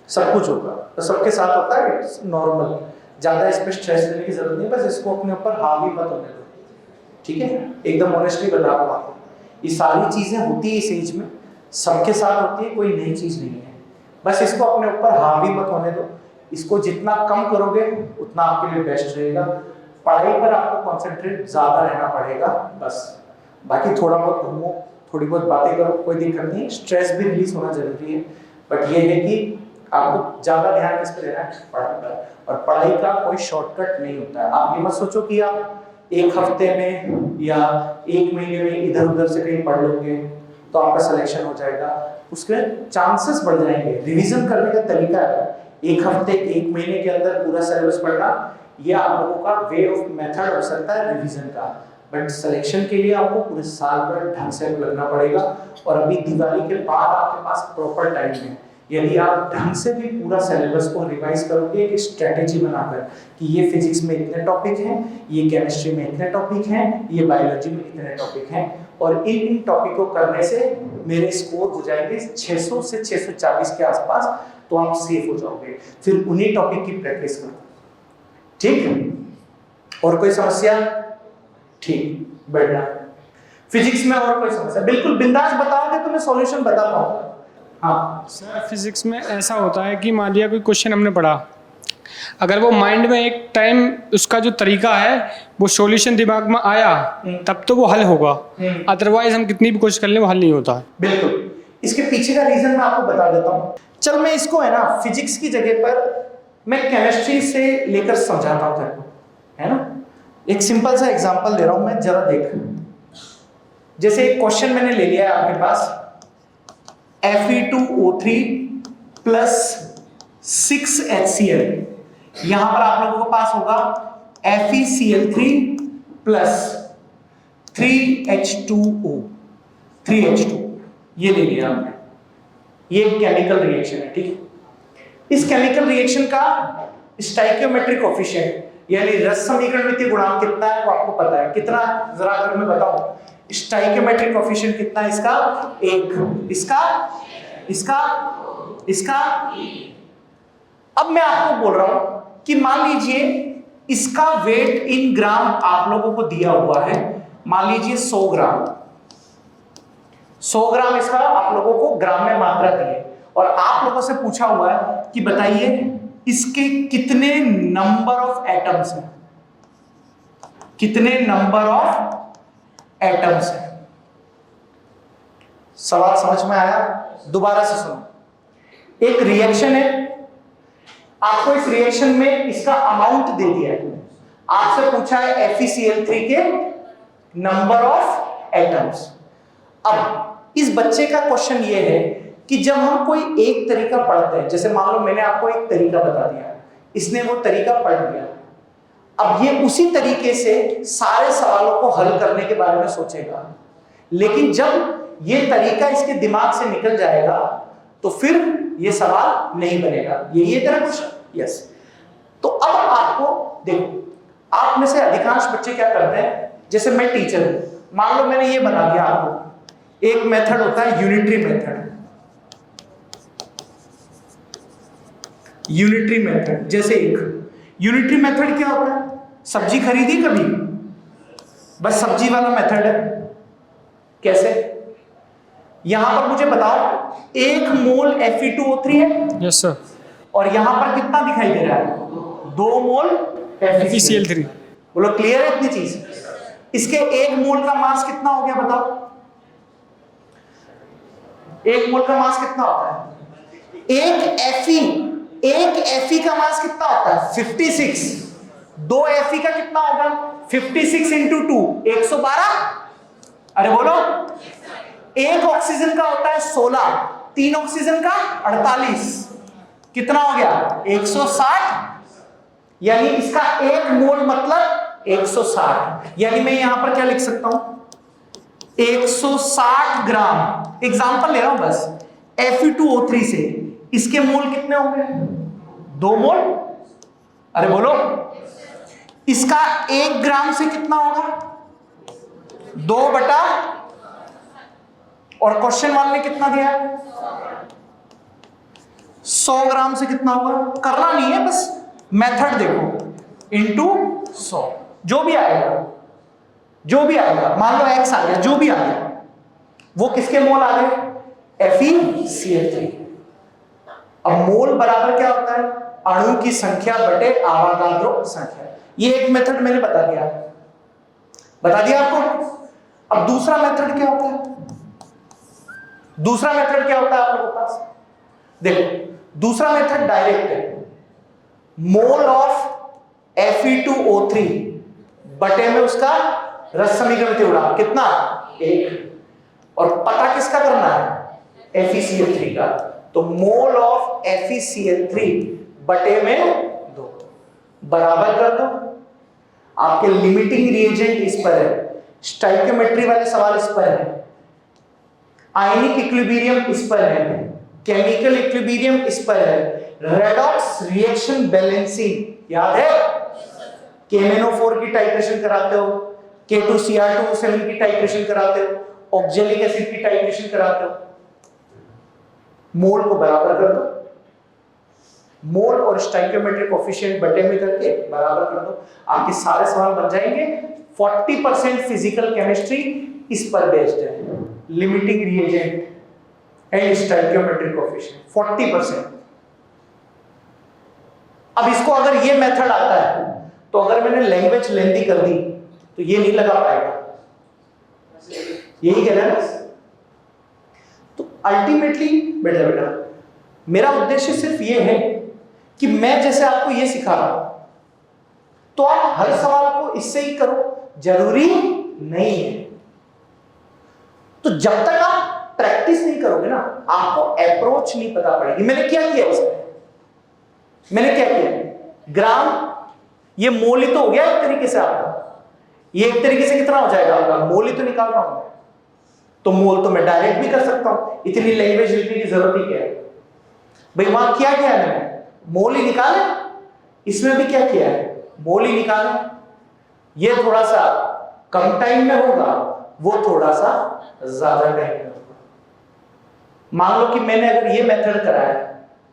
सब कुछ होगा, तो सबके साथ होता है, इट्स नॉर्मल। ज्यादा इस पर स्ट्रेस लेने की जरूरत नहीं, बस इसको अपने ऊपर हावी मत होने दो, ठीक है? एकदम ऑनेस्टली बता रहा हूँ आपको, ये सारी चीजें होती है इस एज में, सबके साथ होती है, कोई नई चीज नहीं है। बस इसको अपने ऊपर हावी मत होने दो। इसको जितना कम करोगे उतना आपके लिए बेस्ट रहेगा। पढ़ाई पर आपको कंसंट्रेट ज्यादा रहना पड़ेगा बस। बाकी थोड़ा बहुत घूमो, थोड़ी बहुत बातें करो, कोई दिक्कत नहीं, स्ट्रेस भी रिलीज होना जरूरी है। बट ये है कि आपको ज्यादा ध्यान किस पे देना है? पढ़ाई पर। और पढ़ाई का कोई शॉर्टकट नहीं होता है। आप ये मत सोचो कि आप एक हफ्ते में या एक महीने में इधर उधर से कहीं पढ़ लोगे तो आपका सिलेक्शन हो जाएगा। उसके चांसेस बढ़ जाएंगे। रिवीजन करने का तरीका है, एक हफ्ते एक महीने के अंदर पूरा सिलेबस पढ़ना, ये आप लोगों का वे ऑफ मेथड हो सकता है रिवीजन का। बट सिलेक्शन के लिए आपको पूरे साल भर ढंग से लगना पड़ेगा। और अभी दिवाली के बाद आपके पास प्रॉपर टाइम है। यदि आप ढंग से भी पूरा सिलेबस को रिवाइज करोगे, एक स्ट्रेटेजी बनाकर कि ये फिजिक्स में इतने टॉपिक हैं, ये केमिस्ट्री में इतने टॉपिक हैं, ये बायोलॉजी में इतने टॉपिक हैं, और इन टॉपिक को करने से मेरे स्कोर हो जाएंगे 600 से 640 के आसपास, तो आप सेफ हो जाओगे। फिर उन्हीं टॉपिक की प्रैक्टिस करो, ठीक? और कोई समस्या? ठीक, बढ़िया। फिजिक्स में और कोई समस्या? बिल्कुल बिंदास बताओगे तो मैं सॉल्यूशन बता पाऊंगा। हाँ सर, फिजिक्स में ऐसा होता है कि मान लिया कोई क्वेश्चन हमने पढ़ा, अगर वो माइंड में एक टाइम उसका जो तरीका है वो सॉल्यूशन दिमाग में आया तब तो वो हल होगा, अदरवाइज हम कितनी भी कोशिश कर लें वो हल नहीं होता है। बिल्कुल, इसके पीछे का रीजन मैं आपको बता देता हूँ। चल मैं इसको है ना फिजिक्स की जगह पर मैं केमिस्ट्री से लेकर समझाता हूँ तेरे को, है ना? एक सिंपल सा एग्जांपल दे रहा हूँ मैं, जरा देख। जैसे एक क्वेश्चन मैंने ले लिया है आपके पास, Fe2O3 प्लस 6HCl। यहां पर आप लोगों के पास होगा FeCl3 प्लस 3H2O, 3H2, ये ले लिया हमने। ये केमिकल रिएक्शन है, ठीक है? इस केमिकल रिएक्शन का स्टोइकियोमेट्रिक कोएफिशिएंट यानी रस समीकरणितीय गुणांक कितना है वो आपको पता है। कितना? जरा अगर मैं बताऊं, स्टोइकियोमेट्रिक कोएफिशिएंट कितना है इसका? 1। इसका अब मैं आपको बोल रहा हूं कि मान लीजिए इसका वेट इन ग्राम आप लोगों को दिया हुआ है, मान लीजिए 100 ग्राम। 100 ग्राम इसका आप लोगों को ग्राम में मात्रा दी है, और आप लोगों से पूछा हुआ है कि बताइए इसके कितने नंबर ऑफ एटम्स हैं, कितने नंबर ऑफ एटम्स हैं। सवाल समझ में आया? दोबारा से सुनो। एक रिएक्शन है, आपको इस रिएक्शन में इसका अमाउंट दे दिया है, आपसे पूछा है FeCl3 के नंबर ऑफ एटम्स। अब इस बच्चे का क्वेश्चन ये है कि जब हम कोई एक तरीका पढ़ते हैं, जैसे मान लो मैंने आपको एक तरीका बता दिया, इसने वो तरीका पढ़ लिया, अब ये उसी तरीके से सारे सवालों को हल करने के बारे में सोचेगा। लेकिन जब ये तरीका इसके दिमाग से निकल जाएगा तो फिर ये सवाल नहीं बनेगा। ये तेरा क्वेश्चन? यस। तो अब आपको देखो, आप में से अधिकांश बच्चे क्या करते हैं, जैसे मैं टीचर हूं, मान लो मैंने ये बना दिया आपको, एक मेथड होता है यूनिटरी मेथड। Unitary method. जैसे एक यूनिटरी मेथड क्या होता है? सब्जी खरीदी कभी? बस सब्जी वाला मेथड है। कैसे? यहां पर मुझे बताओ, 1 मोल Fe2O3 है यस सर। और यहां पर कितना दिखाई दे रहा है? 2 मोल FeCl3। बोलो क्लियर है इतनी चीज? इसके 1 मोल का मास कितना हो गया बताओ? 1 मोल का मास कितना होता है? एक Fe का मास कितना होता है? 56। 2 Fe का कितना होगा? 56 इंटू 2 112। अरे बोलो, एक ऑक्सीजन का होता है 16, 3 ऑक्सीजन का 48, कितना हो गया? 160। यानी इसका 1 मोल मतलब 160। यानी मैं यहां पर क्या लिख सकता हूं? 160 ग्राम। एग्जांपल ले रहा हूं बस, Fe2O3 से इसके मोल कितने होंगे? 2 मोल। अरे बोलो, इसका 1 ग्राम से कितना होगा? 2 बटा, और क्वेश्चन वाले ने कितना दिया है? 100 ग्राम से कितना होगा? करना नहीं है, बस मेथड देखो, इनटू 100। जो भी आएगा, जो भी आएगा, मान लो x आ गया, जो भी आ गया, वो किसके मोल आ गए? FeCl3। अब मोल बराबर क्या होता है? अणु की संख्या बटे आवागाद्रो संख्या। ये एक मेथड मैंने बता दिया आपको। अब दूसरा मेथड क्या होता है? दूसरा मेथड क्या होता है आप लोगों के पास? देखो, दूसरा मेथड डायरेक्ट है। मोल ऑफ Fe2O3 बटे में उसका रस समीकरण त्रिगुणांक कितना? 1। और पता किसका करना है? FeCl3 का। तो मोल ऑफ FeCl3 बटे में 2 बराबर कर दो। आपके लिमिटिंग रिएजेंट इस पर है, स्टोइकियोमेट्री वाले सवाल इस पर है, आयनिक इक्विलिब्रियम इस पर है, केमिकल इक्विलिब्रियम इस पर है, रेडॉक्स रिएक्शन बैलेंसिंग याद है? KMnO4 की टाइट्रेशन कराते हो, K2Cr2O7 की टाइट्रेशन कराते हो, ऑक्जेलिक एसिड की टाइट्रेशन कराते हो। मोल को बराबर कर दो, मोल और स्टोइकियोमेट्रिक कोएफिशिएंट बटे में करके बराबर कर दो, आपके सारे सवाल बन जाएंगे। 40% फिजिकल केमिस्ट्री इस पर बेस्ड है, limiting reagent and stoichiometric coefficient 40%। अब इसको अगर ये मेथड आता है, तो अगर मैंने लैंग्वेज लेंथी कर दी तो ये नहीं लगा पाएगा, यही कह रहा है। तो अल्टीमेटली बेटा मेरा उद्देश्य सिर्फ ये है कि मैं जैसे आपको ये सिखा रहा हूं, तो आप हर सवाल को इससे ही करो, जरूरी नहीं है। तो जब तक आप प्रैक्टिस नहीं करोगे ना, आपको अप्रोच नहीं पता पड़ेगी। मैंने क्या किया इसमें? मैंने क्या किया? ग्राम, ये मोल ही तो हो गया एक तरीके से आपका। ये एक तरीके से कितना हो जाएगा आपका? मोल ही तो निकाल रहा हूं। तो मोल तो मैं डायरेक्ट भी कर सकता हूं, इतनी लैंग्वेज लिखने की जरूरत ही क्या है भाई? वहां क्या किया है मैंने? मोल ही निकाले। इसमें भी क्या किया है? मोल ही निकाले। ये थोड़ा सा कम टाइम में होगा, वो थोड़ा सा ज्यादा टाइम में होगा। मान लो कि मैंने अगर ये मेथड कराया,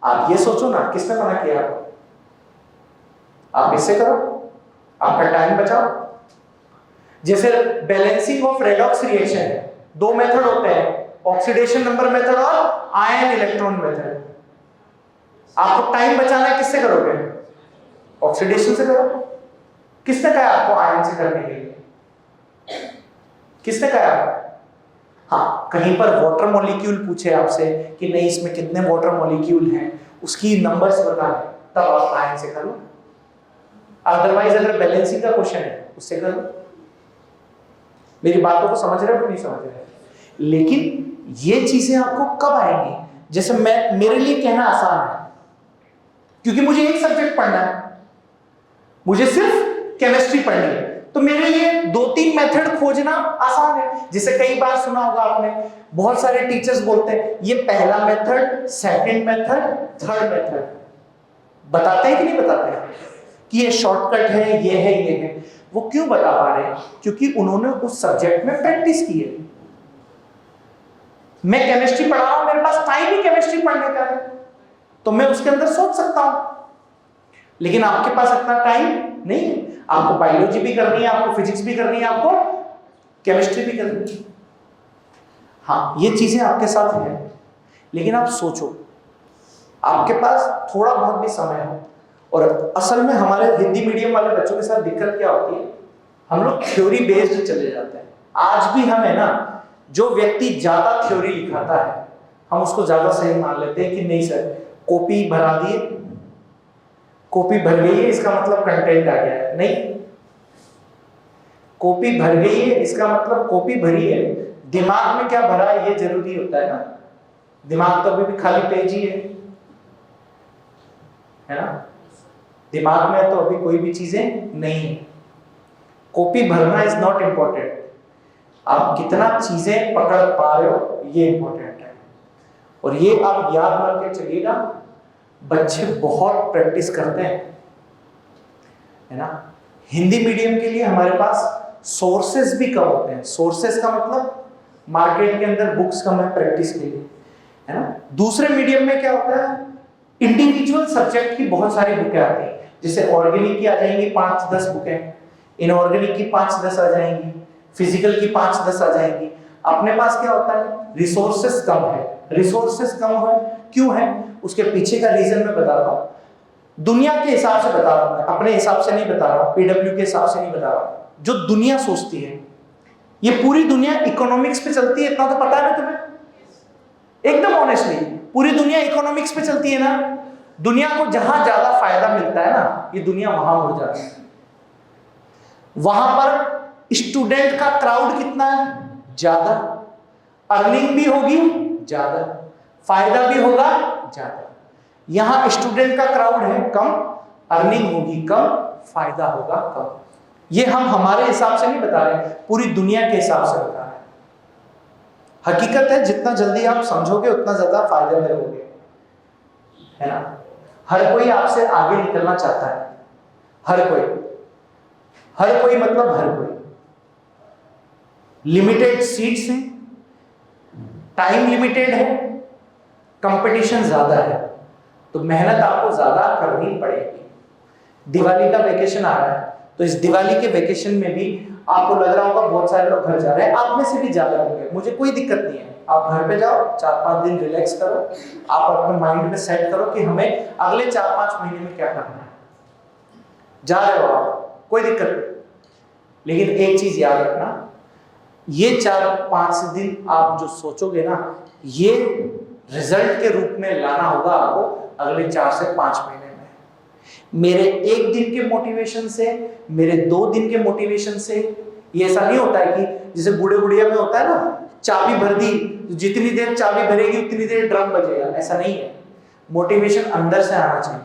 आप ये सोचो ना, किसने मना किया आपको? आप इससे करो, आपका टाइम बचाओ। जैसे बैलेंसिंग ऑफ रेडॉक्स रिएक्शन है, 2 मेथड होते हैं, ऑक्सीडेशन नंबर मेथड और आयन इलेक्ट्रॉन मेथड। आपको टाइम बचाना है, किससे करोगे? ऑक्सीडेशन से करो। किसने कहा आपको आयन से करने के लिए? किसने कहा? हाँ, कहीं पर वाटर मॉलिक्यूल पूछे आपसे कि नहीं इसमें कितने वाटर मॉलिक्यूल हैं, उसकी नंबर्स बता दें, तब आप आयन से करो। अदरवाइज अगर बैलेंसिंग का क्वेश्चन है, उससे करो। मेरी बातों को समझ रहे हो कि नहीं समझ रहे? लेकिन ये चीजें आपको कब आएंगी? जैसे मेरे लिए कहना आसान है, क्योंकि मुझे एक सब्जेक्ट पढ़ना है, मुझे सिर्फ केमिस्ट्री पढ़नी है, तो मेरे लिए 2-3 मेथड खोजना आसान है। जैसे कई बार सुना होगा आपने, बहुत सारे टीचर्स बोलते हैं ये पहला method, second method, third method. बताते हैं कि नहीं बताते हैं कि ये शॉर्टकट है, ये है, ये है। वो क्यों बता पा रहे हैं? क्योंकि उन्होंने उस सब्जेक्ट में प्रैक्टिस की है। मैं केमिस्ट्री पढ़ा रहा हूं, मेरे पास टाइम ही केमिस्ट्री पढ़ने का है, तो मैं उसके अंदर सोच सकता हूं, लेकिन आपके पास इतना टाइम नहीं है। आपको बायोलॉजी भी करनी है, आपको फिजिक्स भी करनी है, आपको केमिस्ट्री भी करनी है। हाँ, ये चीजें आपके साथ हैं, लेकिन आप सोचो, आपके पास थोड़ा बहुत भी समय हो। और असल में हमारे हिंदी मीडियम वाले बच्चों के साथ दिक्कत क्या होती है, हम लोग थ्योरी बेस्ड चले जाते हैं। आज भी हम है ना, जो व्यक्ति ज्यादा थ्योरी लिखाता है हम उसको ज्यादा सही मान लेते हैं कि नहीं सर, कॉपी भरा दिए, कॉपी भर गई है इसका मतलब कंटेंट आ गया है। नहीं, कॉपी भर गई है इसका मतलब कॉपी भरी है, दिमाग में क्या भरा है ये जरूरी होता है ना। दिमाग तो अभी भी खाली पेज ही है ना, दिमाग में तो अभी कोई भी चीजें नहीं है। कॉपी भरना इज नॉट इंपॉर्टेंट, आप कितना चीजें पकड़ पा रहे हो ये इंपॉर्टेंट है। और ये आप याद रख के चलिएगा, बच्चे बहुत प्रैक्टिस करते हैं, है ना। हिंदी मीडियम के लिए हमारे पास सोर्सेस भी कम होते हैं। सोर्सेस का मतलब मार्केट के अंदर बुक्स कम है प्रैक्टिस के लिए, है ना। दूसरे मीडियम में क्या होता है, इंडिविजुअल सब्जेक्ट की बहुत सारी बुकें आती हैं। जैसे ऑर्गेनिक की आ जाएंगी 5-10 बुकें, इनऑर्गेनिक की 5-10 आ जाएंगी, फिजिकल की 5-10 आ जाएंगी। अपने पास क्या होता है, रिसोर्सेस कम है। रिसोर्सेस कम है क्यों है, उसके पीछे का रीजन मैं बताता हूँ। दुनिया के हिसाब से बता रहा हूँ, अपने हिसाब से नहीं बता रहा हूँ, पीडब्ल्यू के हिसाब से नहीं बता रहा हूँ। जो दुनिया सोचती है, ये पूरी दुनिया इकोनॉमिक्स पे चलती है, इतना तो पता है तुम्हें, एकदम ऑनेस्टली पूरी दुनिया इकोनॉमिक्स पे चलती है ना। दुनिया को जहां ज्यादा फायदा मिलता है ना, ये दुनिया वहां उड़ जाती है। वहां पर स्टूडेंट का क्राउड कितना है, ज्यादा, अर्निंग भी होगी ज्यादा, फायदा भी होगा ज्यादा। यहां स्टूडेंट का क्राउड है कम, अर्निंग होगी कम, फायदा होगा कम। ये हम हमारे हिसाब से नहीं बता रहे, पूरी दुनिया के हिसाब से बता रहे हैं। हकीकत है, जितना जल्दी आप समझोगे उतना ज्यादा फायदे में रहोगे, है ना। हर कोई आपसे आगे निकलना चाहता है, हर कोई मतलब हर कोई। लिमिटेड सीट्स हैं, टाइम लिमिटेड है, कंपटीशन ज्यादा है, तो मेहनत आपको ज्यादा करनी पड़ेगी। दिवाली का वेकेशन आ रहा है, तो इस दिवाली के वेकेशन में भी आपको लग रहा होगा बहुत सारे लोग घर जा रहे हैं, आप में से भी जा रहे होंगे, मुझे कोई दिक्कत नहीं है। आप घर पे जाओ, 4-5 दिन रिलैक्स करो, आप अपने माइंड में सेट करो कि हमें अगले 4-5 महीने में क्या करना है। जा रहे हो आप, कोई दिक्कत नहीं, लेकिन एक चीज याद रखना, ये 4-5 दिन आप जो सोचोगे ना, ये रिजल्ट के रूप में लाना होगा आपको अगले 4 से 5 महीने में। मेरे 1 दिन के मोटिवेशन से, मेरे 2 दिन के मोटिवेशन से ये ऐसा नहीं होता है कि जैसे बूढ़े बुढ़िया में होता है ना, चाबी भर दी, जितनी देर चाबी भरेगी उतनी देर ड्रम बजेगा, ऐसा नहीं है। मोटिवेशन अंदर से आना चाहिए,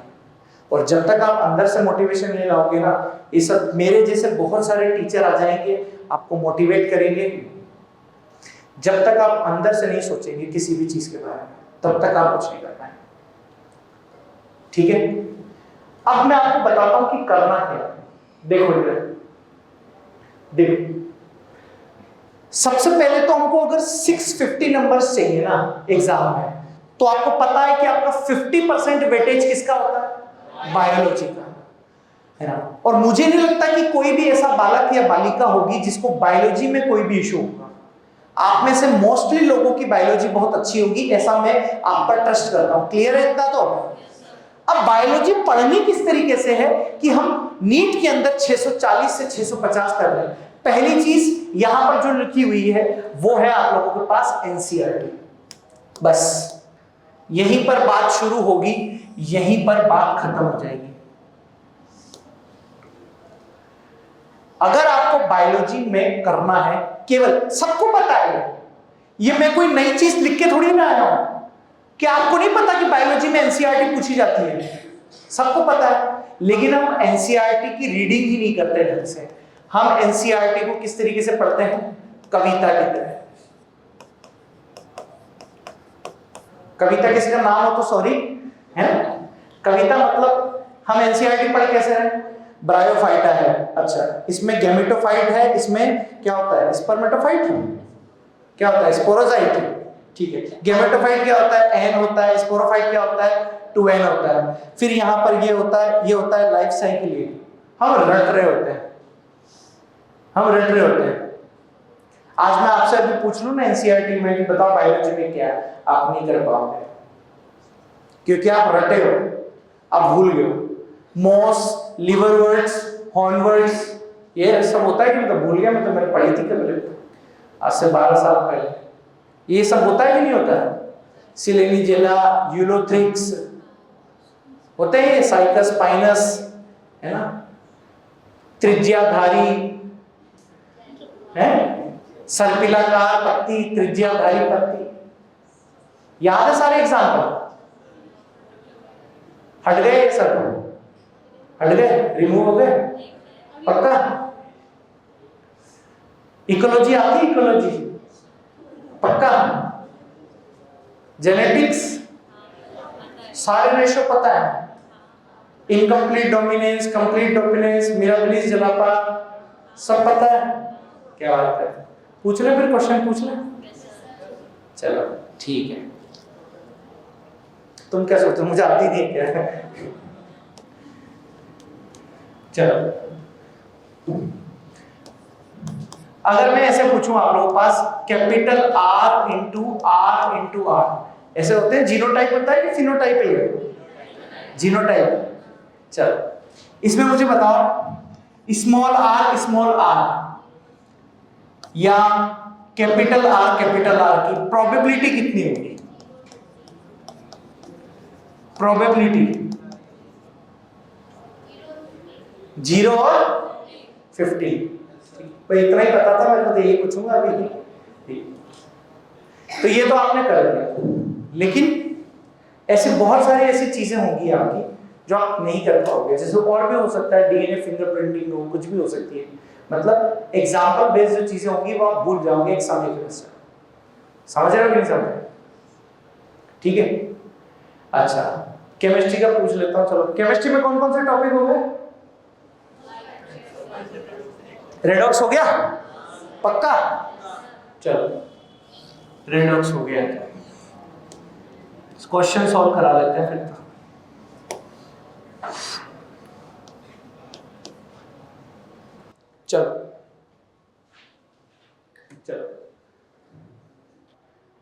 और जब तक आप अंदर से मोटिवेशन नहीं लाओगे ना, ये सब मेरे जैसे बहुत सारे टीचर आ जाएंगे, आपको मोटिवेट करेंगे। जब तक आप अंदर से नहीं सोचेंगे किसी भी चीज के बारे में, तब तक आप कुछ नहीं कर पाएंगे, ठीक है। अब मैं आपको बताता हूं कि करना क्या। देखो इधर, देखो, सबसे पहले तो हमको अगर 650 नंबर्स चाहिए ना एग्जाम में, तो आपको पता है कि आपका 50% वेटेज किसका होता है, बायोलॉजी का, है ना। और मुझे नहीं लगता कि कोई भी ऐसा बालक या बालिका होगी जिसको बायोलॉजी में कोई भी इशू होगा। आप में से मोस्टली लोगों की बायोलॉजी बहुत अच्छी होगी, ऐसा मैं आप पर ट्रस्ट करता हूं। क्लियर है इतना? तो अब बायोलॉजी पढ़नी किस तरीके से है कि हम नीट के अंदर 640 से 650 कर रहे हैं। पहली चीज यहां पर जो लिखी हुई है वो है आप लोगों के पास एनसीईआरटी। बस यहीं पर बात शुरू होगी, यहीं पर बात खत्म हो जाएगी। अगर आपको बायोलॉजी में करना है, केवल सबको पता है, ये मैं कोई नई चीज लिख के थोड़ी ना आया हूं। क्या आपको नहीं पता कि बायोलॉजी में एनसीईआरटी पूछी जाती है? सबको पता है, लेकिन हम एनसीईआरटी की रीडिंग ही नहीं करते ढंग से। हम एनसीईआरटी को किस तरीके से पढ़ते हैं? कविता की तरह। कविता किसी का नाम हो तो सॉरी, है ना। कविता मतलब हम एनसीईआरटी पढ़ कैसे रहे? ब्रायोफाइटा है, अच्छा इसमें गैमेटोफाइट है, इसमें क्या होता है? स्पर्मेटोफाइट है, क्या होता है? स्पोरोजाइट है, ठीक है। गेमेटोफाइट क्या होता है? एन होता है। स्पोरोफाइट क्या होता है? 2n होता है। फिर यहाँ पर ये होता है लाइफ साइकिल। ये हम रट रहे होते हैं, आज मैं आपसे अभी पूछ लूं ना एनसीईआरटी में कि बताओ बायोलॉजी में क्या है, आप नहीं कर पाओगे क्योंकि आप रटे हो, आप भूल गए हो। मॉस, लिवरवर्ट्स, हॉर्नवर्ट्स, ये सब होता है कि मतलब भूल गया मैं, तो मैंने पढ़ी थी कभी आज से 12 साल पहले। ये सब होता है कि नहीं होता है? सिलेनिजेला, यूलोथ्रिक्स होते हैं, साइकस स्पाइनस है ना, त्रिज्याधारी है, सर्पिलाकार पत्ती, त्रिज्याधारी पत्ती। याद है सारे एग्जाम्पल? हट गए सब? हट गए, रिमूव हो गए? पक्का? इकोलॉजी आती? इकोलॉजी पक्का? जेनेटिक्स सारे रेशो पता है? Incomplete dominance, complete dominance, mirabilis, जलापा सब पता है? क्या बात है, पूछ ले फिर क्वेश्चन पूछ ले। चलो ठीक है, तुम क्या सोचते हो मुझे आती नहीं क्या? चलो अगर मैं ऐसे पूछूं आप लोगों के पास कैपिटल R इंटू R, ऐसे होते हैं, जीनोटाइप होता है कि फिनोटाइप है? ये जीनोटाइप। चलो इसमें मुझे बताओ स्मॉल r या कैपिटल R की प्रोबेबिलिटी कितनी होगी? प्रोबेबिलिटी 0 और 50। तो इतना ही पता था मेरे को, तो यही पूछूंगा अभी। तो ये तो आपने कर लिया, लेकिन ऐसे बहुत सारी ऐसी चीजें होंगी आपकी जो आप नहीं कर पाओगे। जैसे और भी हो सकता है, डीएनए फिंगरप्रिंटिंग हो, कुछ भी हो सकती है। मतलब एग्जाम्पल बेस्ड जो चीजें होंगी वो आप भूल जाओगे एक समय के वजह। समझ रहे हो कि नहीं समझ रहे? ठीक है। अच्छा केमिस्ट्री का पूछ लेता हूँ। चलो केमिस्ट्री में कौन कौन से टॉपिक हो गए? रेडॉक्स हो गया पक्का? चलो रेडॉक्स हो गया, क्वेश्चन सॉल्व करा लेते हैं फिर। चलो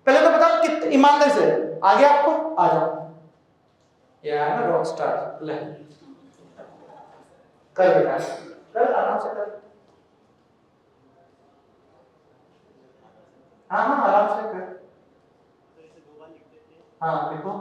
पहले तो बताओ कितने ईमानदारी से आ गया आपको? आ जाओ, यार ना रॉक स्टार। ले कर बेटा, कर आराम से कर। हाँ आराम से कर। हाँ देखो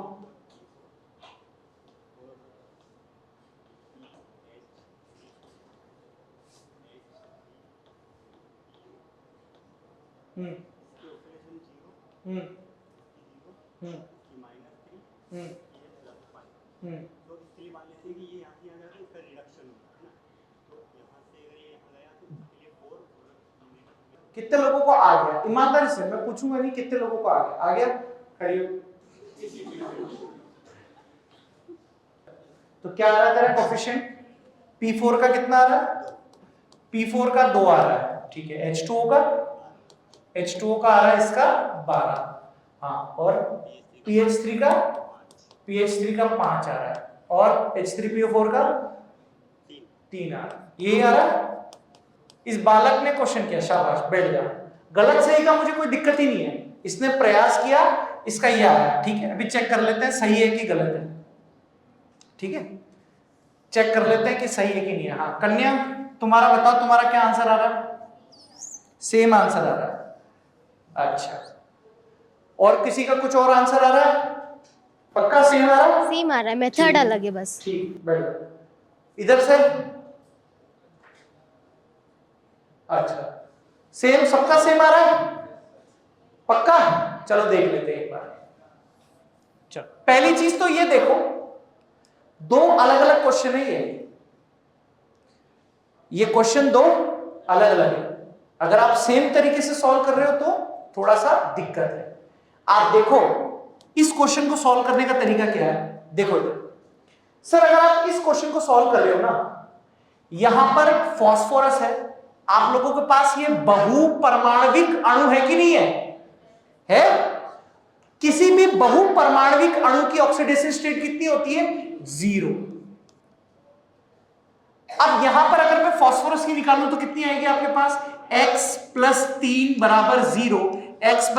कितने लोगों को आ गया? ईमानदारी से मैं पूछूंगा नहीं, कितने लोगों को आ गया? आ गया? खड़ी हो। तो क्या आ रहा है तेरा कोफिशिएंट? P4 का कितना आ रहा है? P4 का 2 आ रहा है, ठीक है। H2O का आ रहा है इसका 12, हाँ। और PH3 का 5 आ रहा है, और H3PO4 का 3 आ रहा है। यही आ रहा है। इस बालक ने क्वेश्चन किया, शाबाश, बैठ जा। गलत सही का मुझे कोई दिक्कत ही नहीं है, इसने प्रयास किया, इसका ये आया, ठीक है। अभी चेक कर लेते हैं सही है कि गलत है, ठीक है। चेक कर लेते हैं कि सही है कि नहीं है। हाँ कन्या तुम्हारा बताओ, तुम्हारा क्या आंसर आ रहा है? सेम आंसर आ रहा है, अच्छा। और किसी का कुछ और आंसर आ रहा है? पक्का सेम आ रहा है? सेम आ रहा है, मेथड अलग है बस। ठीक, बैठ जाओ। इधर से अच्छा सेम, सबका सेम आ रहा है पक्का? चलो देख लेते हैं एक बार। चलो पहली चीज तो ये देखो, 2 अलग अलग क्वेश्चन है ये क्वेश्चन 2 अलग अलग है। अगर आप सेम तरीके से सॉल्व कर रहे हो तो थोड़ा सा दिक्कत है। आप देखो इस क्वेश्चन को सॉल्व करने का तरीका क्या है, देखो इधर। सर अगर आप इस क्वेश्चन को सॉल्व कर रहे हो ना, यहां पर फास्फोरस है, आप लोगों के पास ये बहुपरमाणविक अणु है कि नहीं है? है। किसी भी बहुपरमाणविक अणु की ऑक्सीडेशन स्टेट कितनी होती है? 0। अब यहां पर अगर मैं फास्फोरस की निकालूं तो कितनी आएगी आपके पास? x + 3 = 0, x =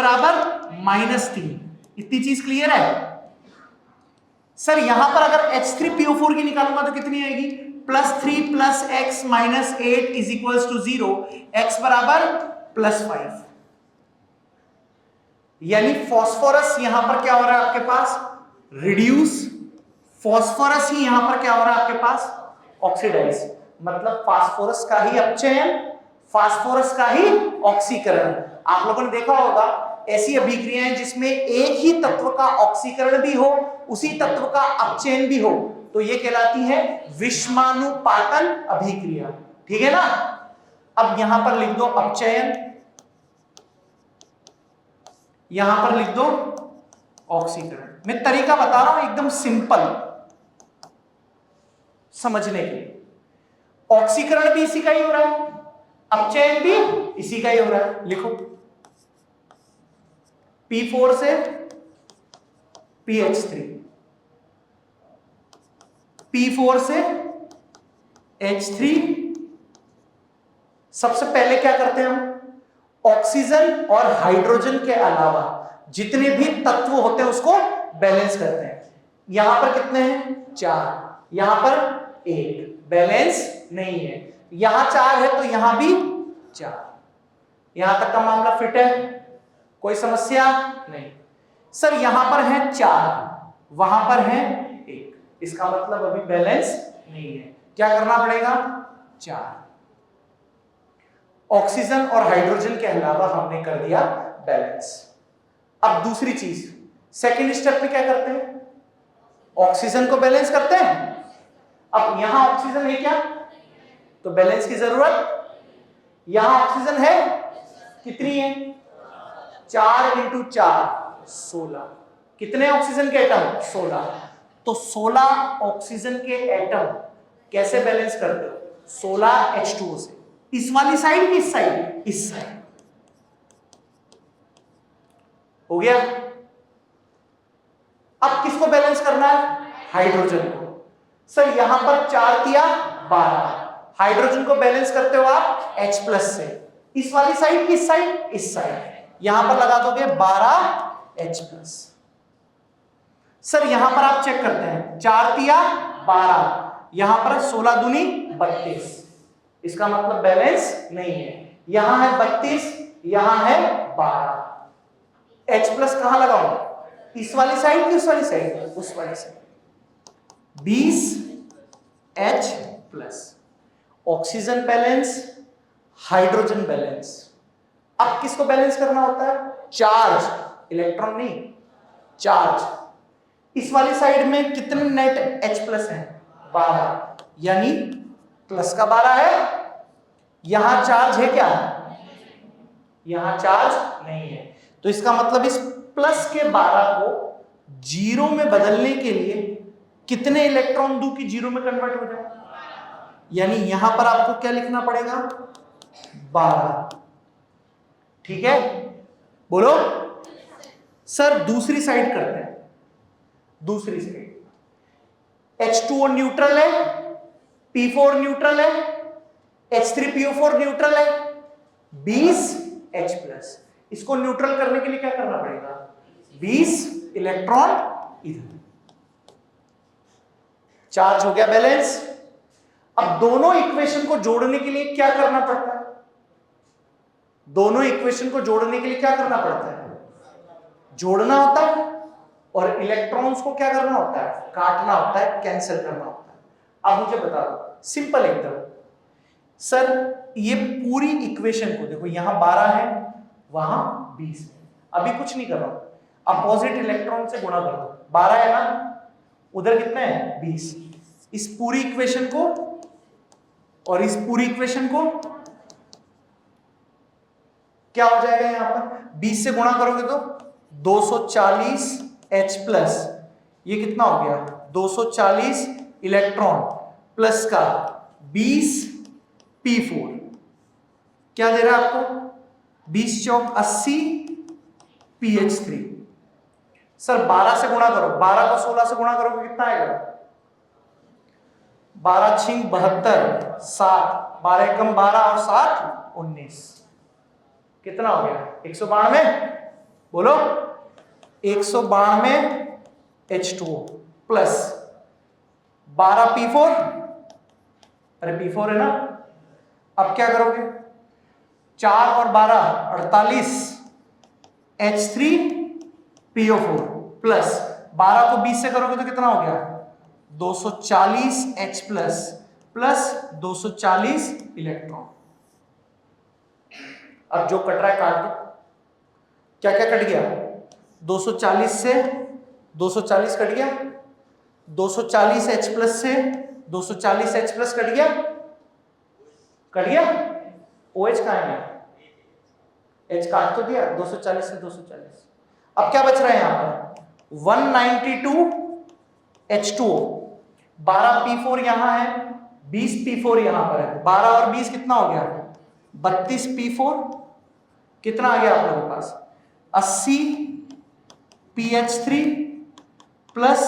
-3। इतनी चीज क्लियर है? सर यहां पर अगर H3PO4 की निकालूंगा तो कितनी आएगी? +3 + x - 8 = 0, x = +5। यानी फास्फोरस यहां पर क्या हो रहा है आपके पास? रिड्यूस। फास्फोरस ही यहां पर क्या हो रहा है आपके पास? ऑक्सीडाइज। मतलब फास्फोरस का ही अपचयन, फास्फोरस का ही ऑक्सीकरण। आप लोगों ने देखा होगा ऐसी अभिक्रियाएं जिसमें एक ही तत्व का ऑक्सीकरण भी हो, उसी तत्व का अपचयन भी हो, तो ये कहलाती है विषमानुपातन अभिक्रिया। ठीक है ना? अब यहां पर लिख दो अपचयन, यहां पर लिख दो ऑक्सीकरण। मैं तरीका बता रहा हूं एकदम सिंपल समझने के लिए। ऑक्सीकरण भी इसी का ही हो रहा है, अपचयन भी इसी का ही हो रहा है। लिखो P4 से PH3, P4 से H3। सबसे पहले क्या करते हैं हम? ऑक्सीजन और हाइड्रोजन के अलावा जितने भी तत्व होते हैं उसको बैलेंस करते हैं। यहां पर कितने हैं? 4। यहां पर 1, बैलेंस नहीं है। यहां 4 है तो यहां भी 4। यहां तक का मामला फिट है, कोई समस्या नहीं। सर यहां पर है 4, वहां पर है 1, इसका मतलब अभी बैलेंस नहीं है। क्या करना पड़ेगा? 4। ऑक्सीजन और हाइड्रोजन के अलावा हमने कर दिया बैलेंस। अब दूसरी चीज, सेकेंड स्टेप में क्या करते हैं? ऑक्सीजन को बैलेंस करते हैं। अब यहां ऑक्सीजन है क्या? तो बैलेंस की जरूरत। यहां ऑक्सीजन है, कितनी है? 4 × 4 16। कितने ऑक्सीजन के एटम? 16। तो 16 ऑक्सीजन के एटम कैसे बैलेंस करते हो? 16 H2O से। इस वाली साइड की इस साइड? इस साइड। हो गया। अब किसको बैलेंस करना है? हाइड्रोजन को। सर यहां पर 4 दिया 12, हाइड्रोजन को बैलेंस करते हो आप H+ से। इस वाली साइड की इस साइड? इस साइड। यहां पर लगा दोगे 12 H+। सर यहां पर आप चेक करते हैं, 4 दिया 12, यहां पर 16 दूनी 32। इसका मतलब बैलेंस नहीं है। यहां है 32, यहां है 12। H+ कहां लगाऊं? इस वाली साइड की उस वाली साइड? उस वाली side. 20 H+। Oxygen balance, hydrogen balance. अब किसको बैलेंस करना होता है? चार्ज, इलेक्ट्रॉन नहीं, चार्ज। इस वाली साइड में कितने नेट H+ हैं? 12, यानी प्लस का 12 है। यहां चार्ज है क्या? यहां चार्ज नहीं है। तो इसका मतलब इस प्लस के 12 को 0 में बदलने के लिए कितने इलेक्ट्रॉन दूं कि 0 में कन्वर्ट हो जाए? यानी यहां पर आपको क्या लिखना पड़ेगा? 12। ठीक है, बोलो। सर दूसरी साइड करते हैं। दूसरी साइड H2O न्यूट्रल है, P4 न्यूट्रल है, H3PO4 न्यूट्रल है, 20 H+। इसको न्यूट्रल करने के लिए क्या करना पड़ेगा? 20 इलेक्ट्रॉन इधर। चार्ज हो गया बैलेंस। अब दोनों इक्वेशन को जोड़ने के लिए क्या करना पड़ता है? दोनों इक्वेशन को जोड़ने के लिए क्या करना पड़ता है? जोड़ना होता है। और इलेक्ट्रॉन्स को क्या करना होता है? काटना होता है, कैंसिल करना होता है। अब मुझे बता दो, सिंपल एकदम। सर ये पूरी इक्वेशन को देखो, यहां 12 है, वहां 20 है। अभी कुछ नहीं कर रहा हूं, अपोजिट इलेक्ट्रॉन से गुणा कर दो। 12 है ना, उधर कितने हैं? 20। इस पूरी इक्वेशन को और इस पूरी इक्वेशन को क्या हो जाएगा? यहां पर 20 से गुणा करोगे तो 240 H+। ये कितना हो गया? 240 इलेक्ट्रॉन प्लस का 20 P4। क्या दे रहा है आपको? 20 × 80 PH3। सर 12 से गुणा करो, 12 को 16 से गुणा करोगे कितना आएगा? 12 6 72, 7, 12 एकम 12 और 7 19, कितना हो गया? 192, बोलो 192 H2O प्लस 12 P4, अरे P4 है ना। अब क्या करोगे? 4 और 12 48 H3PO4 प्लस 12 को 20 से करोगे तो कितना हो गया? 240 H प्लस 240 इलेक्ट्रॉन। अब जो कट रहा है काट दो। क्या क्या कट गया? 240 से 240 कट गया, 240 H प्लस से 240 H प्लस कट गया, कट गया। OH कहाँ है? H काट तो दिया, 240 से 240। अब क्या बच रहा है यहां पर? 192 H2O, 12 P4 यहां है, 20 P4 यहां पर है। 12 और 20 कितना हो गया? 32 P4, कितना आ गया आप लोगों के पास? 80 PH3 प्लस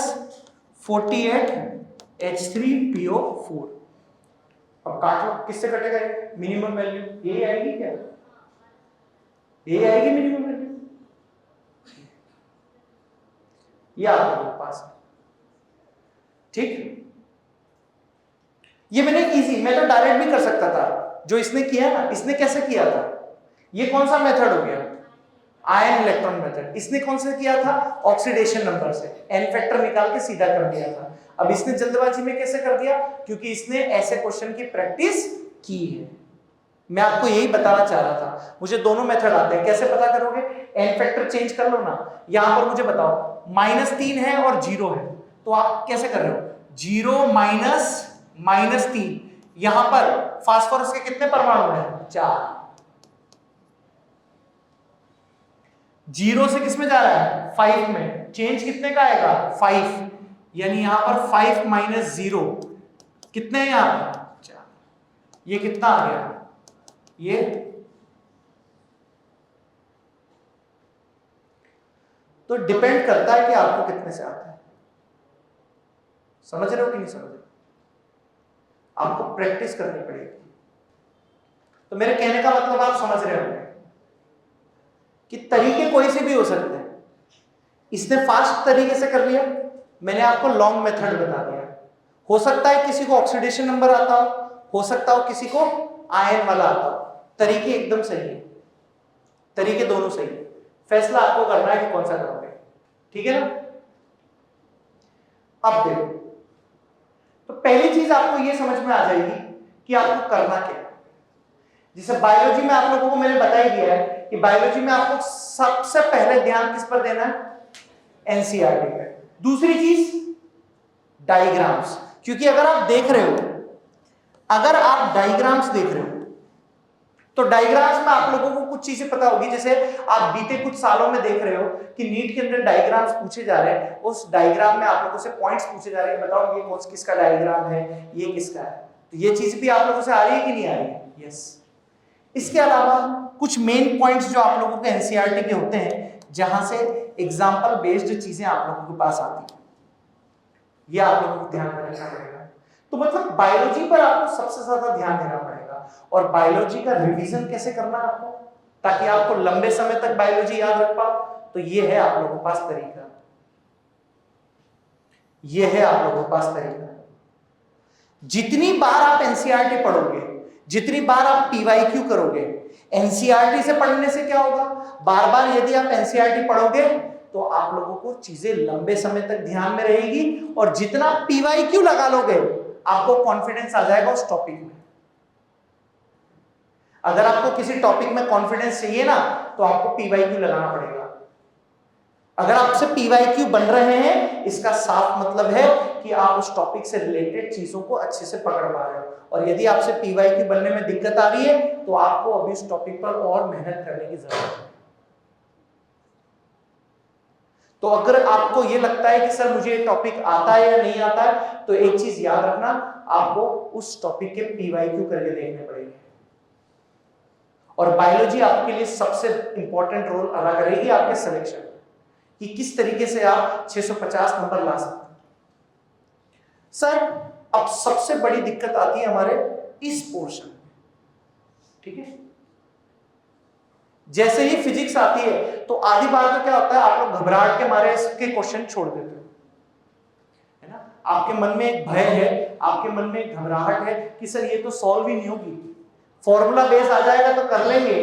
48 H3PO4। अब काट लो, किससे कटेगा ये? मिनिमम वैल्यू यही आएगी क्या? यही आएगी मिनिमम वैल्यू, ये आप लोगों के पास है। ठीक, ये मैंने इजी, मैं तो डायरेक्ट भी कर सकता था, जो इसने किया ना, इसने कैसे किया था? ये कौन सा मेथड हो गया? Ion electron method. इसने कौन सा किया था? ऑक्सीडेशन नंबर से एन फैक्टर निकाल के सीधा कर दिया था। अब इसने जल्दबाजी में कैसे कर दिया? क्योंकि इसने ऐसे क्वेश्चन की प्रैक्टिस की है। मैं आपको यही बताना चाह रहा था। मुझे दोनों मेथड आते हैं, कैसे पता करोगे? एन फैक्टर चेंज कर लो ना। यहां पर मुझे बताओ, -3 है और 0 है, तो आप कैसे कर रहे हो? 0 -3। यहां पर फास्फोरस के कितने परमाणु हैं? 4। 0 से किस में जा रहा है? 5 में। चेंज कितने का आएगा? 5, यानी यहां पर 5 - 0 कितने हैं यहां पर? 4। ये कितना आ गया? ये तो डिपेंड करता है कि आपको कितने से आता है। समझ रहे हो कि नहीं समझ रहे? आपको प्रैक्टिस करनी पड़ेगी। तो मेरे कहने का मतलब आप समझ रहे होंगे कि तरीके कोई से भी हो सकते हैं। इसने फास्ट तरीके से कर लिया, मैंने आपको लॉन्ग मेथड बता दिया। हो सकता है किसी को ऑक्सीडेशन नंबर आता हो सकता हो किसी को आयन वाला आता हो। तरीके एकदम सही है, तरीके दोनों सही है। फैसला आपको करना है कि कौन सा करोगे, ठीक है ना? अब देखो, तो पहली चीज आपको यह समझ में आ जाएगी कि आपको करना क्या है। जैसे बायोलॉजी में आप लोगों को मैंने बता ही दिया है कि बायोलॉजी में आपको सबसे पहले ध्यान किस पर देना है? एनसीईआरटी पे। दूसरी चीज डायग्राम्स, क्योंकि अगर आप देख रहे हो, अगर आप डायग्राम्स देख रहे हो तो डायग्राम्स में आप लोगों को कुछ चीजें पता होगी। जैसे आप बीते कुछ सालों में देख रहे हो कि नीट के अंदर डायग्राम्स पूछे जा रहे हैं, उस डायग्राम में आप लोगों से पॉइंट्स पूछे जा रहे हैं, बताओ ये कौन किसका डायग्राम है, ये किसका है। तो ये चीज भी आप लोगों से आ रही है कि नहीं आ रही है? यस। इसके अलावा कुछ मेन पॉइंट्स जो आप लोगों के एनसीईआरटी के होते हैं, जहां से एग्जाम्पल बेस्ड चीजें आप लोगों के पास आती है, ये आप लोगों को ध्यान में रखना पड़ेगा। तो मतलब बायोलॉजी पर आपको सबसे ज्यादा ध्यान देना पड़ेगा। और बायोलॉजी का रिवीजन कैसे करना है आपको, ताकि आपको लंबे समय तक बायोलॉजी याद रख पाओ, तो ये है आप लोगों के पास तरीका, ये है आप लोगों के पास तरीका। जितनी बार आप एनसीईआरटी पढ़ोगे, जितनी बार आप पीवाईक्यू करोगे, एनसीईआरटी से पढ़ने से क्या होगा? बार बार यदि आप एनसीईआरटी पढ़ोगे तो आप लोगों को चीजें लंबे समय तक ध्यान में रहेगी, और जितना पीवाईक्यू लगा लोगे आपको कॉन्फिडेंस आ जाएगा उस टॉपिक में। अगर आपको किसी टॉपिक में कॉन्फिडेंस चाहिए ना, तो आपको पीवाईक्यू लगाना पड़ेगा। अगर आपसे पीवाईक्यू बन रहे हैं, इसका साफ मतलब है कि आप उस टॉपिक से रिलेटेड चीजों को अच्छे से पकड़ पा रहे हो। और यदि आपसे पीवाईक्यू बनने में दिक्कत आ रही है, तो आपको अभी उस टॉपिक पर और मेहनत करने की जरूरत है। तो अगर आपको यह लगता है कि सर मुझे ये टॉपिक आता है या नहीं आता है, तो एक चीज याद रखना, आपको उस टॉपिक के पीवाईक्यू करके देखने पड़ेंगे। और बायोलॉजी आपके लिए सबसे इंपॉर्टेंट रोल अदा करेगी आपके सिलेक्शन, कि किस तरीके से आप 650 नंबर ला सकते हैं। सर अब सबसे बड़ी दिक्कत आती है हमारे इस पोर्शन में, ठीक है। जैसे ही फिजिक्स आती है तो आधी बार तो क्या होता है, आप लोग घबराहट के मारे इसके क्वेश्चन छोड़ देते हो, है ना। आपके मन में एक भय है, आपके मन में एक घबराहट है कि सर ये तो सॉल्व ही नहीं होगी, फॉर्मूला बेस आ जाएगा तो कर लेंगे,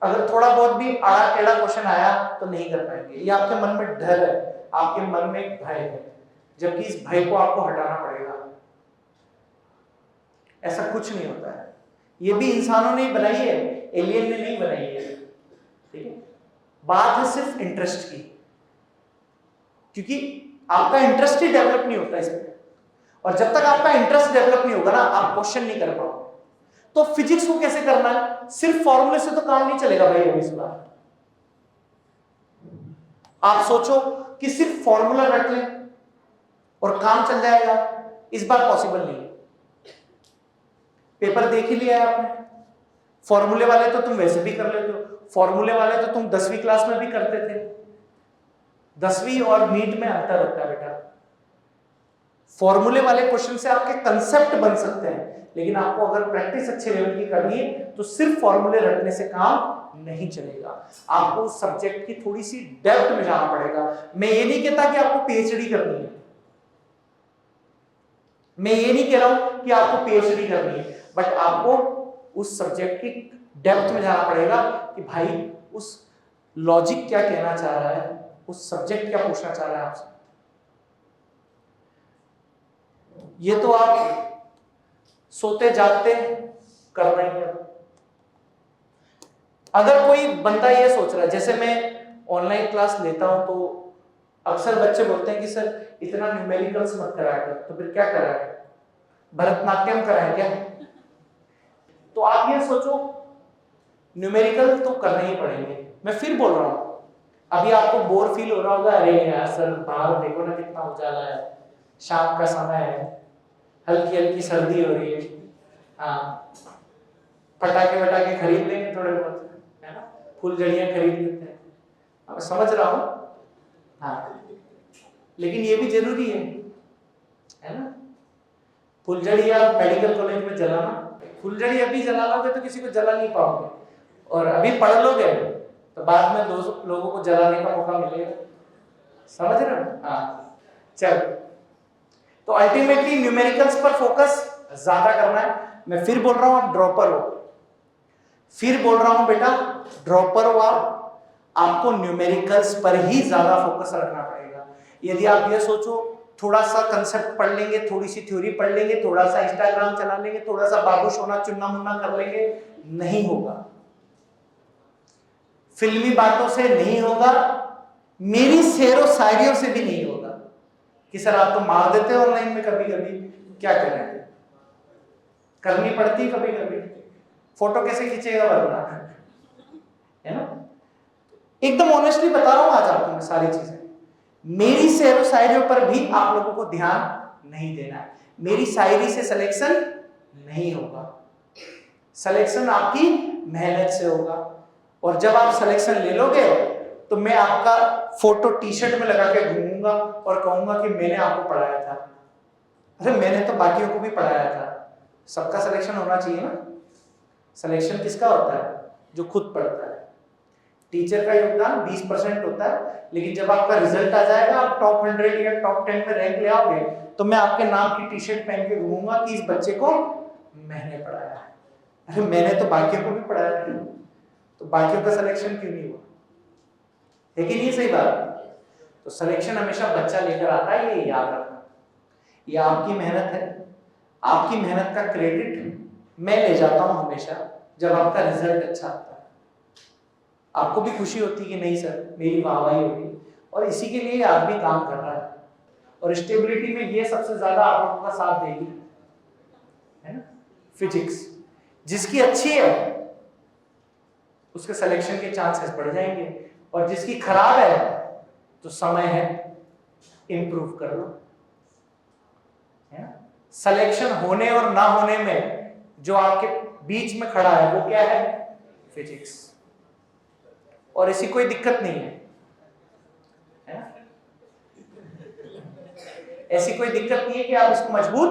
अगर थोड़ा बहुत भी आड़ा टेढ़ा क्वेश्चन आया तो नहीं कर पाएंगे। ये आपके मन में डर है, आपके मन में एक भय है, जबकि इस भय को आपको हटाना पड़ेगा। ऐसा कुछ नहीं होता है, ये भी इंसानों ने बनाई है, एलियन ने नहीं बनाई है, ठीक है। बात है सिर्फ इंटरेस्ट की, क्योंकि आपका इंटरेस्ट ही डेवलप नहीं होता इसमें, और जब तक आपका इंटरेस्ट डेवलप नहीं होगा ना, आप क्वेश्चन नहीं कर पाओगे। तो फिजिक्स को कैसे करना है, सिर्फ फॉर्मूले से तो काम नहीं चलेगा भाई। अभी इस बार आप सोचो कि सिर्फ फॉर्मूला रट लें और काम चल जाएगा, इस बार पॉसिबल नहीं है। पेपर देख ही लिया है आपने, फॉर्मूले वाले तो तुम वैसे भी कर लेते हो, फॉर्मूले वाले तो तुम 10वीं क्लास में भी करते थे। 10वीं और नीट में अंतर होता है बेटा, फॉर्मूले वाले क्वेश्चन से आपके कंसेप्ट बन सकते हैं, लेकिन आपको अगर प्रैक्टिस अच्छे लेवल की करनी है तो सिर्फ फॉर्मूले रटने से काम नहीं चलेगा, आपको उस सब्जेक्ट की थोड़ी सी डेप्थ में जाना पड़ेगा। मैं ये नहीं कहता कि आपको पीएचडी करनी है, मैं ये नहीं कह रहा हूं कि आपको पीएचडी करनी है, बट आपको उस सब्जेक्ट की डेप्थ में जाना पड़ेगा कि भाई उस लॉजिक क्या कहना चाह रहा है, उस सब्जेक्ट क्या पूछना चाह रहा है आपसे। ये तो आप सोते जागते कर रहे हैं। अगर कोई बंदा ये सोच रहा है, जैसे मैं ऑनलाइन क्लास लेता हूं तो अक्सर बच्चे बोलते हैं कि सर इतना न्यूमेरिकल्स मत कराया कर, तो फिर क्या कराया, भरतनाट्यम कराया क्या। तो आप ये सोचो न्यूमेरिकल तो करने ही पड़ेंगे। मैं फिर बोल रहा हूं, अभी आपको बोर फील हो रहा होगा, अरे यार सर बाहर देखो ना कितना उजाला है, शाम का समय है, हल्की हल्की सर्दी हो रही है, हाँ पटाखे वटाखे खरीद लेंगे थोड़े बहुत, है ना, फुलझड़ियां खरीद लेते हैं, मैं समझ रहा हूं, हाँ लेकिन ये भी जरूरी है ना। फुलझड़ी या मेडिकल कॉलेज में जलाना, फुलझड़ी अभी जला लोगे तो किसी को जला नहीं पाओगे, और अभी पढ़ लोगे तो बाद में लोगों को जलाने का मौका मिलेगा, समझ रहे हो। हाँ चलो, तो अल्टीमेटली न्यूमेरिकल्स पर फोकस ज्यादा करना है। मैं फिर बोल रहा हूं आप ड्रॉपर हो, फिर बोल रहा हूं बेटा ड्रॉपर हो आप, आपको न्यूमेरिकल्स पर ही ज्यादा फोकस रखना पड़ेगा। यदि आप ये सोचो थोड़ा सा कंसेप्ट पढ़ लेंगे, थोड़ी सी थ्योरी पढ़ लेंगे, थोड़ा सा इंस्टाग्राम चला लेंगे, थोड़ा सा बाबू सोना चुन्ना मुन्ना कर लेंगे, नहीं होगा, फिल्मी बातों से नहीं होगा, मेरी शेरो शायरियों से भी नहीं होगा कि सर आप तो मार देते हो ऑनलाइन में कभी कभी, क्या करें, करनी पड़ती है कभी कभी, फोटो कैसे खींचेगा वरना, है ना। एकदम ऑनेस्टली बता रहा हूं आज आपको मैं सारी चीजें, मेरी शेरो शायरियों पर भी आप लोगों को ध्यान नहीं देना है। मेरी शायरी से सिलेक्शन नहीं होगा, सिलेक्शन आपकी मेहनत से होगा, और जब आप सिलेक्शन ले लोगे तो मैं आपका फोटो टी शर्ट में लगा के घूमूंगा और कहूंगा कि मैंने आपको पढ़ाया था। अरे मैंने तो बाकियों को भी पढ़ाया था, सबका सिलेक्शन होना चाहिए ना। सिलेक्शन किसका होता है, जो खुद पढ़ता है। टीचर का योगदान 20% होता है, लेकिन जब आपका रिजल्ट आ जाएगा, आप टॉप 100 या टॉप 10 में रैंक ले आओगे, तो मैं आपके नाम की टी शर्ट पहन के घूमूंगा कि इस बच्चे को मैंने पढ़ाया है। अरे मैंने तो बाकियों को भी पढ़ाया है, तो बाकियों का सिलेक्शन क्यों नहीं हुआ, है कि नहीं, सही बात। तो सिलेक्शन हमेशा बच्चा लेकर आता है, ये याद रखना। ये आपकी मेहनत है, आपकी मेहनत का क्रेडिट मैं ले जाता हूं हमेशा जब आपका रिजल्ट अच्छा आता है। आपको भी खुशी होती कि नहीं सर मेरी वाहवाही होगी, और इसी के लिए आदमी काम कर रहा है, और स्टेबिलिटी में ये सबसे ज्यादा आप लोगों का साथ देगी, है ना। फिजिक्स जिसकी अच्छी है उसके सिलेक्शन के चांसेस बढ़ जाएंगे, और जिसकी खराब है तो समय है इंप्रूव कर लो, है ना। सिलेक्शन होने और ना होने में जो आपके बीच में खड़ा है वो क्या है, फिजिक्स, और ऐसी कोई दिक्कत नहीं है, है ना। ऐसी कोई दिक्कत नहीं है कि आप इसको मजबूर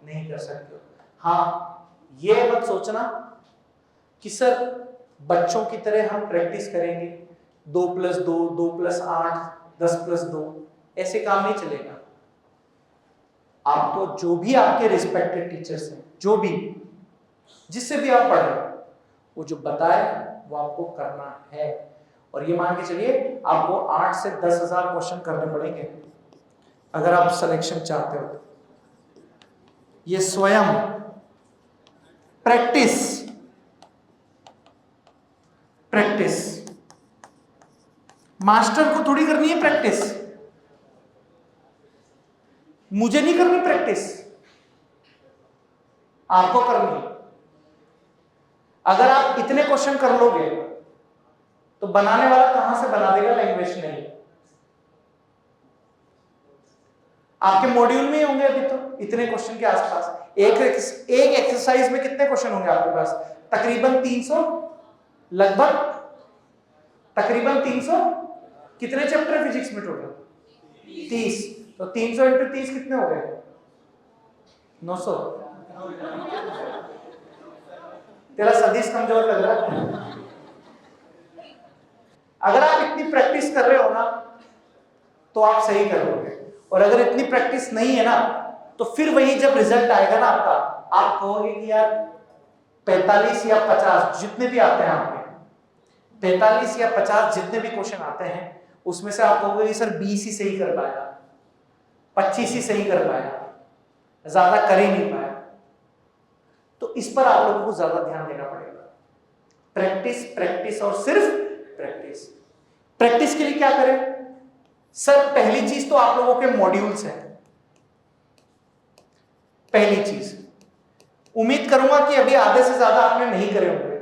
नहीं कर सकते हो। हाँ, ये मत सोचना कि सर बच्चों की तरह हम प्रैक्टिस करेंगे 2+2, 2+8, 10+2, ऐसे काम नहीं चलेगा। आपको जो भी आपके रिस्पेक्टेड टीचर्स हैं, जो भी जिससे भी आप पढ़ रहे हो, वो जो बताए वो आपको करना है। और ये मान के चलिए आपको 8 से 10,000 क्वेश्चन करने पड़ेंगे अगर आप सिलेक्शन चाहते हो। ये स्वयं प्रैक्टिस प्रैक्टिस मास्टर को थोड़ी करनी है प्रैक्टिस, मुझे नहीं करनी प्रैक्टिस, आपको करनी है। अगर आप इतने क्वेश्चन कर लोगे तो बनाने वाला कहां से बना देगा लैंग्वेज? नहीं, आपके मॉड्यूल में ही होंगे अभी तो इतने क्वेश्चन के आसपास। एक एक्सरसाइज में कितने क्वेश्चन होंगे आपके पास? तकरीबन 300, लगभग तकरीबन 300। कितने चैप्टर फिजिक्स में टोटल? 30। तो 300 × 30 कितने हो गए? 900। तेरा सदिश कमजोर लग रहा है। अगर आप इतनी प्रैक्टिस कर रहे हो ना तो आप सही करोगे, और अगर इतनी प्रैक्टिस नहीं है ना तो फिर वही जब रिजल्ट आएगा ना आपका, आप कहोगे कि यार 45 या 50 जितने भी आते हैं आपके, 45 या 50 जितने भी क्वेश्चन आते हैं उसमें से आप कहोगे सर 20 ही सही कर पाया, 25 ही सही कर पाया, ज्यादा कर ही नहीं पाया। तो इस पर आप लोगों को ज्यादा ध्यान देना पड़ेगा। प्रैक्टिस प्रैक्टिस और सिर्फ प्रैक्टिस। प्रैक्टिस के लिए क्या करें? सर पहली चीज तो आप लोगों के मॉड्यूल्स हैं। पहली चीज, उम्मीद करूंगा कि अभी आधे से ज्यादा आपने नहीं करे होंगे,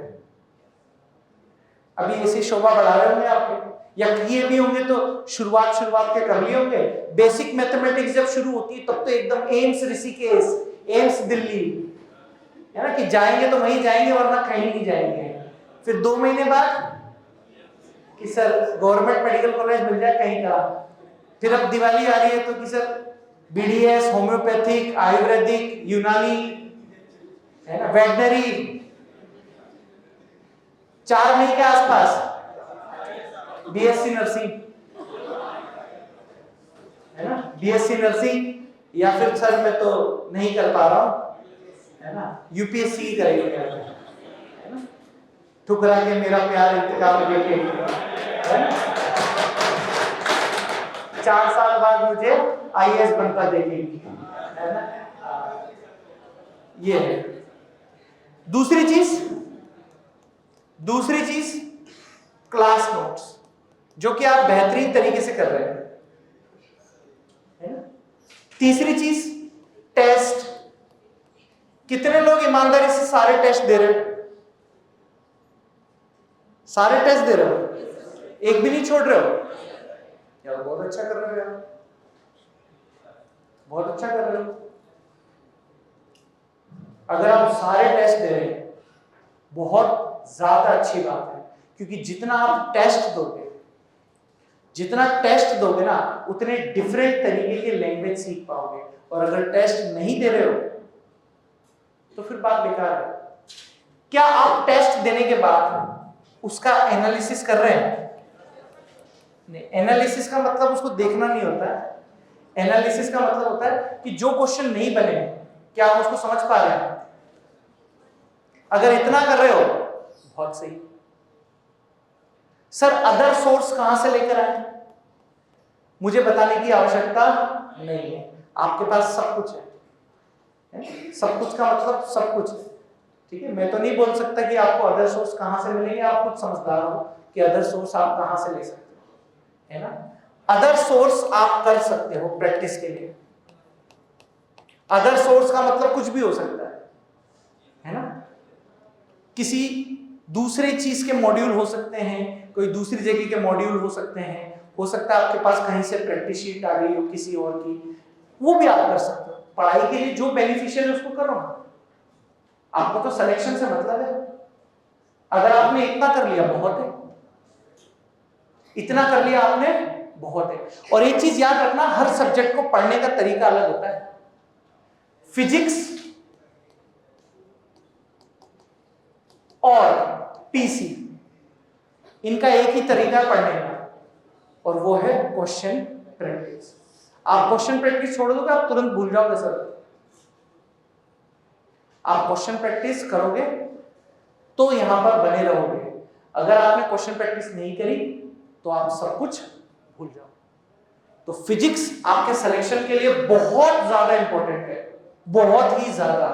अभी ऐसी शोभा बढ़ा रहे होंगे आपके, या किए भी होंगे तो शुरुआत के कर लिए होंगे। बेसिक मैथमेटिक्स जब शुरू होती है तब तो एकदम एम्स ऋषिकेश, एम्स दिल्ली, है ना, कि जाएंगे तो वहीं जाएंगे वरना कहीं नहीं जाएंगे। फिर 2 महीने बाद कि सर गवर्नमेंट मेडिकल कॉलेज मिल जाए कहीं का। फिर अब दिवाली आ रही है तो कि सर बीडीएस, होम्योपैथिक, आयुर्वेदिक, यूनानी, है ना, वेटनरी। 4 महीने के आसपास बीएससी नर्सिंग, है ना, बीएससी नर्सिंग, या फिर सर मैं तो नहीं कर पा रहा हूं, है ना, यूपीएससी करेंगे, है ना, ठुकरा के मेरा प्यार इंतकाम देके, है ना, 4 साल बाद मुझे आईएएस बनता देखेगी, है ना। ये है दूसरी चीज क्लास नोट्स, जो कि आप बेहतरीन तरीके से कर रहे हैं, है ना। तीसरी चीज टेस्ट। कितने लोग ईमानदारी से सारे टेस्ट दे रहे हो? सारे टेस्ट दे रहे हो, एक भी नहीं छोड़ रहे हो? यार बहुत अच्छा कर रहे हो, यार बहुत अच्छा कर रहे हो। अगर आप सारे टेस्ट दे रहे हैं बहुत ज्यादा अच्छी बात है, क्योंकि जितना आप टेस्ट दोगे ना उतने डिफरेंट तरीके के लैंग्वेज सीख पाओगे। और अगर टेस्ट नहीं दे रहे हो तो फिर बात बेकार है। क्या आप टेस्ट देने के बाद उसका एनालिसिस कर रहे हैं? नहीं, एनालिसिस का मतलब उसको देखना नहीं होता है। एनालिसिस का मतलब होता है कि जो क्वेश्चन नहीं बने क्या आप उसको समझ पा रहे हैं? अगर इतना कर रहे हो बहुत सही। सर अदर सोर्स कहां से लेकर आए? मुझे बताने की आवश्यकता नहीं है, आपके पास सब कुछ है। सब कुछ का मतलब सब कुछ है, ठीक है। मैं तो नहीं बोल सकता कि आपको अदर सोर्स कहां से मिलेंगे, आप खुद समझदार हो कि अदर सोर्स आप कहां से ले सकते हो, है ना। अदर सोर्स आप कर सकते हो प्रैक्टिस के लिए। अदर सोर्स का मतलब कुछ भी हो सकता है ना। किसी दूसरे चीज के मॉड्यूल हो सकते हैं, कोई दूसरी जगह के मॉड्यूल हो सकते हैं, हो सकता है आपके पास कहीं से प्रैक्टिस शीट आ गई हो किसी और की, वो भी आप कर सकते हो। पढ़ाई के लिए जो बेनिफिशियल है उसको करो ना, आपको तो सिलेक्शन से मतलब है। अगर आपने इतना कर लिया बहुत है, इतना कर लिया आपने बहुत है। और एक चीज याद रखना, हर सब्जेक्ट को पढ़ने का तरीका अलग होता है। फिजिक्स और पीसी, इनका एक ही तरीका है पढ़ने का, और वो है क्वेश्चन प्रैक्टिस। आप क्वेश्चन प्रैक्टिस छोड़ दोगे, आप तुरंत भूल जाओगे सर। आप क्वेश्चन प्रैक्टिस करोगे तो यहां पर बने रहोगे। अगर आपने क्वेश्चन प्रैक्टिस नहीं करी तो आप सब कुछ भूल जाओ। तो फिजिक्स आपके सिलेक्शन के लिए बहुत ज्यादा इंपॉर्टेंट है, बहुत ही ज्यादा,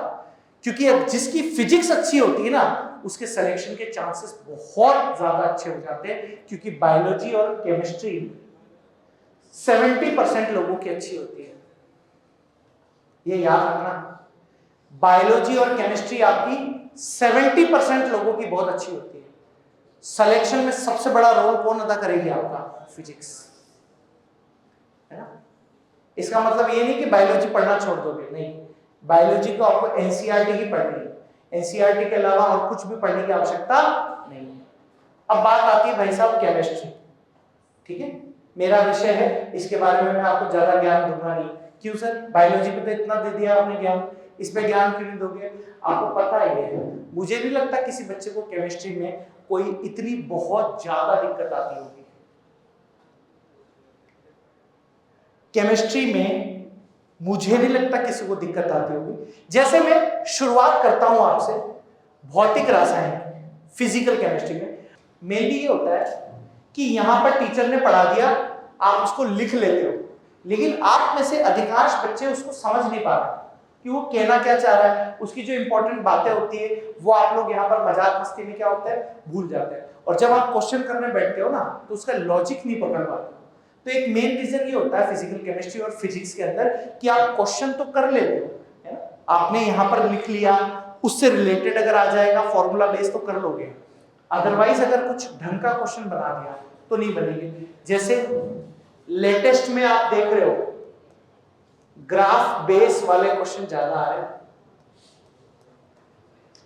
क्योंकि अब जिसकी फिजिक्स अच्छी होती है ना, उसके सिलेक्शन के चांसेस बहुत ज्यादा अच्छे हो जाते हैं, क्योंकि बायोलॉजी और केमिस्ट्री 70% लोगों की अच्छी होती है। ये याद रखना, बायोलॉजी और केमिस्ट्री आपकी 70% लोगों की बहुत अच्छी होती है। सिलेक्शन में सबसे बड़ा रोल कौन अदा करेगी? आपका फिजिक्स, है ना। इसका मतलब ये नहीं कि बायोलॉजी पढ़ना छोड़ दोगे, नहीं, बायोलॉजी को आपको एनसीईआरटी ही पढ़नी है, एनसीईआरटी के अलावा और कुछ भी पढ़ने की आवश्यकता नहीं है। अब बात आती है भाई साहब केमिस्ट्री, ठीक है, मेरा विषय है, इसके बारे में मैं आपको ज्यादा ज्ञान दूंगा नहीं। क्यों सर, बायोलॉजी पे तो इतना दे दिया आपने ज्ञान, इस पे ज्ञान क्यों नहीं दोगे? आपको पता ही है, मुझे नहीं लगता किसी बच्चे को केमिस्ट्री में कोई इतनी बहुत ज्यादा दिक्कत आती होगी। केमिस्ट्री में मुझे नहीं लगता किसी को दिक्कत आती होगी। जैसे मैं शुरुआत करता हूं आपसे भौतिक रसायन, फिजिकल केमिस्ट्री में, मेनली ये होता है कि यहां पर टीचर ने पढ़ा दिया, आप उसको लिख लेते हो, लेकिन आप में से अधिकांश बच्चे उसको समझ नहीं पा रहे कि वो कहना क्या चाह रहा है। उसकी जो इंपॉर्टेंट बातें होती है वो आप लोग यहाँ पर मजाक मस्ती में क्या होता है, भूल जाते हैं। और जब आप क्वेश्चन करने बैठते हो ना, तो उसका लॉजिक नहीं पकड़ पाते। तो एक मेन रीजन ये होता है फिजिकल केमिस्ट्री और फिजिक्स के अंदर कि आप क्वेश्चन तो कर लेते हो, है ना, आपने यहाँ पर लिख लिया, उससे रिलेटेड अगर आ जाएगा फॉर्मूला बेस तो कर लोगे, अदरवाइज अगर कुछ ढंग का क्वेश्चन बना दिया तो नहीं बनेंगे। जैसे लेटेस्ट में आप देख रहे हो ग्राफ बेस वाले क्वेश्चन ज्यादा आ रहे हैं।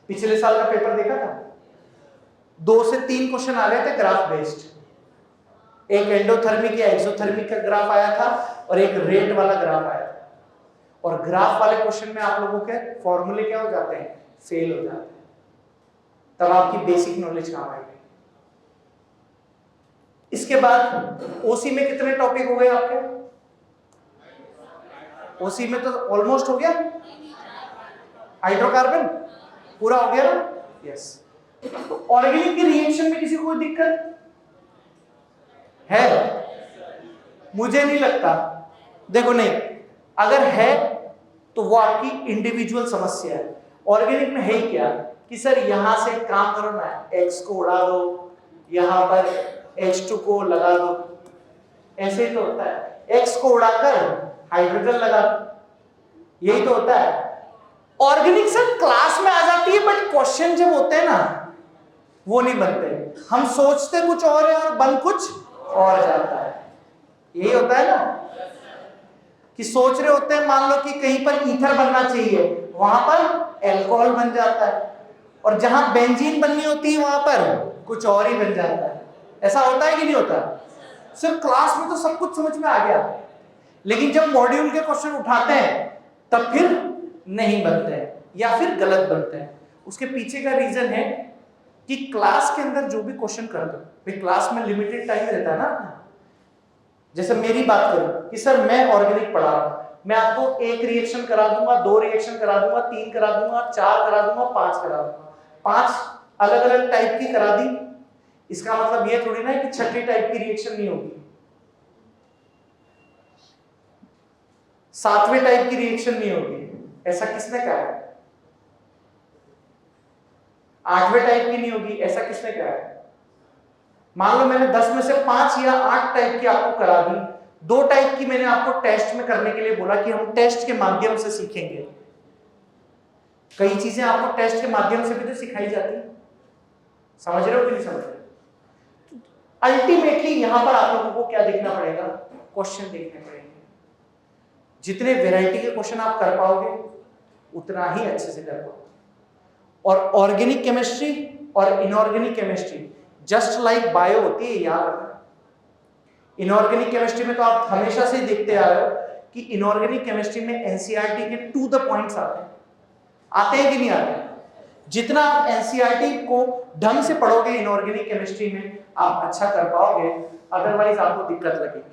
पिछले साल का पेपर देखा था, 2 से 3 क्वेश्चन आ गए थे ग्राफ बेस्ड। एक एंडोथर्मिक या एक्सोथर्मिक का ग्राफ आया था और एक रेट वाला ग्राफ आया था। और ग्राफ वाले क्वेश्चन में आप लोगों के फॉर्मूले क्या हो जाते हैं, फेल हो जाते हैं। तब आपकी बेसिक नॉलेज काम आएगी। इसके बाद ओसी में कितने टॉपिक हो गए आपके? ओसी में तो ऑलमोस्ट हो गया, हाइड्रोकार्बन पूरा हो गया ना, यस। तो ऑर्गेनिक के रिएक्शन में किसी को कोई दिक्कत है? मुझे नहीं लगता। देखो नहीं, अगर है तो वो आपकी इंडिविजुअल समस्या है। ऑर्गेनिक में है ही क्या कि सर यहां से काम करो ना, एक्स को उड़ा दो, यहां पर H2 को लगा दो, ऐसे ही तो होता है। एक्स को उड़ाकर हाइड्रोजन लगा दो, यही तो होता है। ऑर्गेनिक सर क्लास में आ जाती है, बट क्वेश्चन जब होते हैं ना वो नहीं बनते। हम सोचते कुछ और है और बन कुछ और जाता है। यही होता है ना कि सोच रहे होते हैं, मान लो कि कहीं पर ईथर बनना चाहिए, वहां पर एल्कोहल बन जाता है, और जहां बेंजीन बननी होती है वहां पर कुछ और ही बन जाता है। ऐसा होता है कि नहीं होता? सिर्फ क्लास में तो सब कुछ समझ में आ गया, लेकिन जब मॉड्यूल के क्वेश्चन उठाते हैं तब फिर नहीं बनते हैं या फिर गलत बनते हैं। उसके पीछे का रीजन है कि क्लास के अंदर जो भी क्वेश्चन कर दो, भाई क्लास में लिमिटेड टाइम रहता है ना। जैसे मेरी बात करूं कि सर मैं ऑर्गेनिक पढ़ा रहा हूं, मैं आपको 1 रिएक्शन करा दूंगा, 2 रिएक्शन करा दूंगा, 3 करा दूंगा, 4 करा दूंगा, 5 करा दूंगा। 5 अलग अलग टाइप की करा दी, इसका मतलब ये थोड़ी ना है कि 6ठी टाइप की रिएक्शन नहीं होगी, 7वें टाइप की रिएक्शन नहीं होगी। ऐसा किसने कहा है? 8वें टाइप की नहीं होगी, ऐसा किसने कहा है? मान लो मैंने 10 में से 5 या 8 टाइप की आपको करा दी, 2 टाइप की मैंने आपको टेस्ट में करने के लिए बोला कि हम टेस्ट के माध्यम से सीखेंगे। कई चीजें आपको टेस्ट के माध्यम से भी तो सिखाई जाती है, समझ रहे हो कि नहीं समझ रहे? अल्टीमेटली यहां पर आप लोगों को क्या देखना पड़ेगा? क्वेश्चन देखने पड़ेंगे। जितने वैरायटी के क्वेश्चन आप कर पाओगे उतना ही अच्छे से कर पाओगे। और ऑर्गेनिक केमिस्ट्री और inorganic chemistry just like bio होती है, याद रखना। इनऑर्गेनिक केमिस्ट्री में तो आप हमेशा से देखते आ रहे हो कि इनऑर्गेनिक केमिस्ट्री में एनसीईआरटी के टू द पॉइंट्स आते हैं कि नहीं आते हैं? जितना आप एनसीईआरटी को ढंग से पढ़ोगे इनऑर्गेनिक केमिस्ट्री में आप अच्छा कर पाओगे, अदरवाइज आपको दिक्कत लगेगी।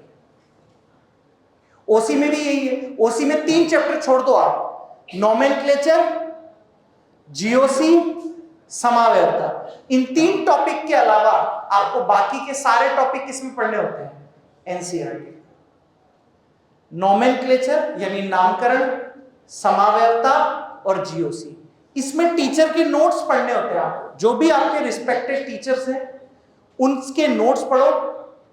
ओसी में भी यही है। ओसी में 3 चैप्टर छोड़ दो आप, नोमेनक्लेचर, जीओसी, समावेयता। इन 3 टॉपिक के अलावा आपको बाकी के सारे टॉपिक किसमें पढ़ने होते हैं? एनसीईआरटी। नोमेनक्लेचर यानी नामकरण, समावेयता और जीओसी, इसमें टीचर के नोट्स पढ़ने होते हैं आपको। जो भी आपके रिस्पेक्टेड टीचर्स हैं उनके नोट्स पढ़ो,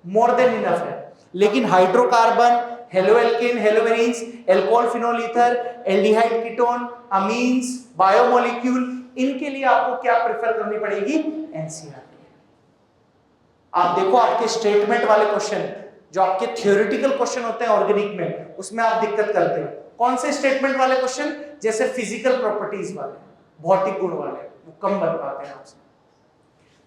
मोर देन इनफ है। लेकिन hydrocarbon, haloalkane, haloarenes, alcohol phenol ether, aldehyde ketone, amines, biomolecule, इनके लिए आपको क्या प्रेफर करनी पड़ेगी? एनसीईआरटी। आप देखो आपके स्टेटमेंट वाले क्वेश्चन, जो आपके थ्योरेटिकल क्वेश्चन होते हैं ऑर्गेनिक में, उसमें आप दिक्कत करते हो। कौन से स्टेटमेंट वाले क्वेश्चन? जैसे फिजिकल प्रॉपर्टीज वाले, भौतिक गुण वाले, वो कम बन पाते हैं आपसे।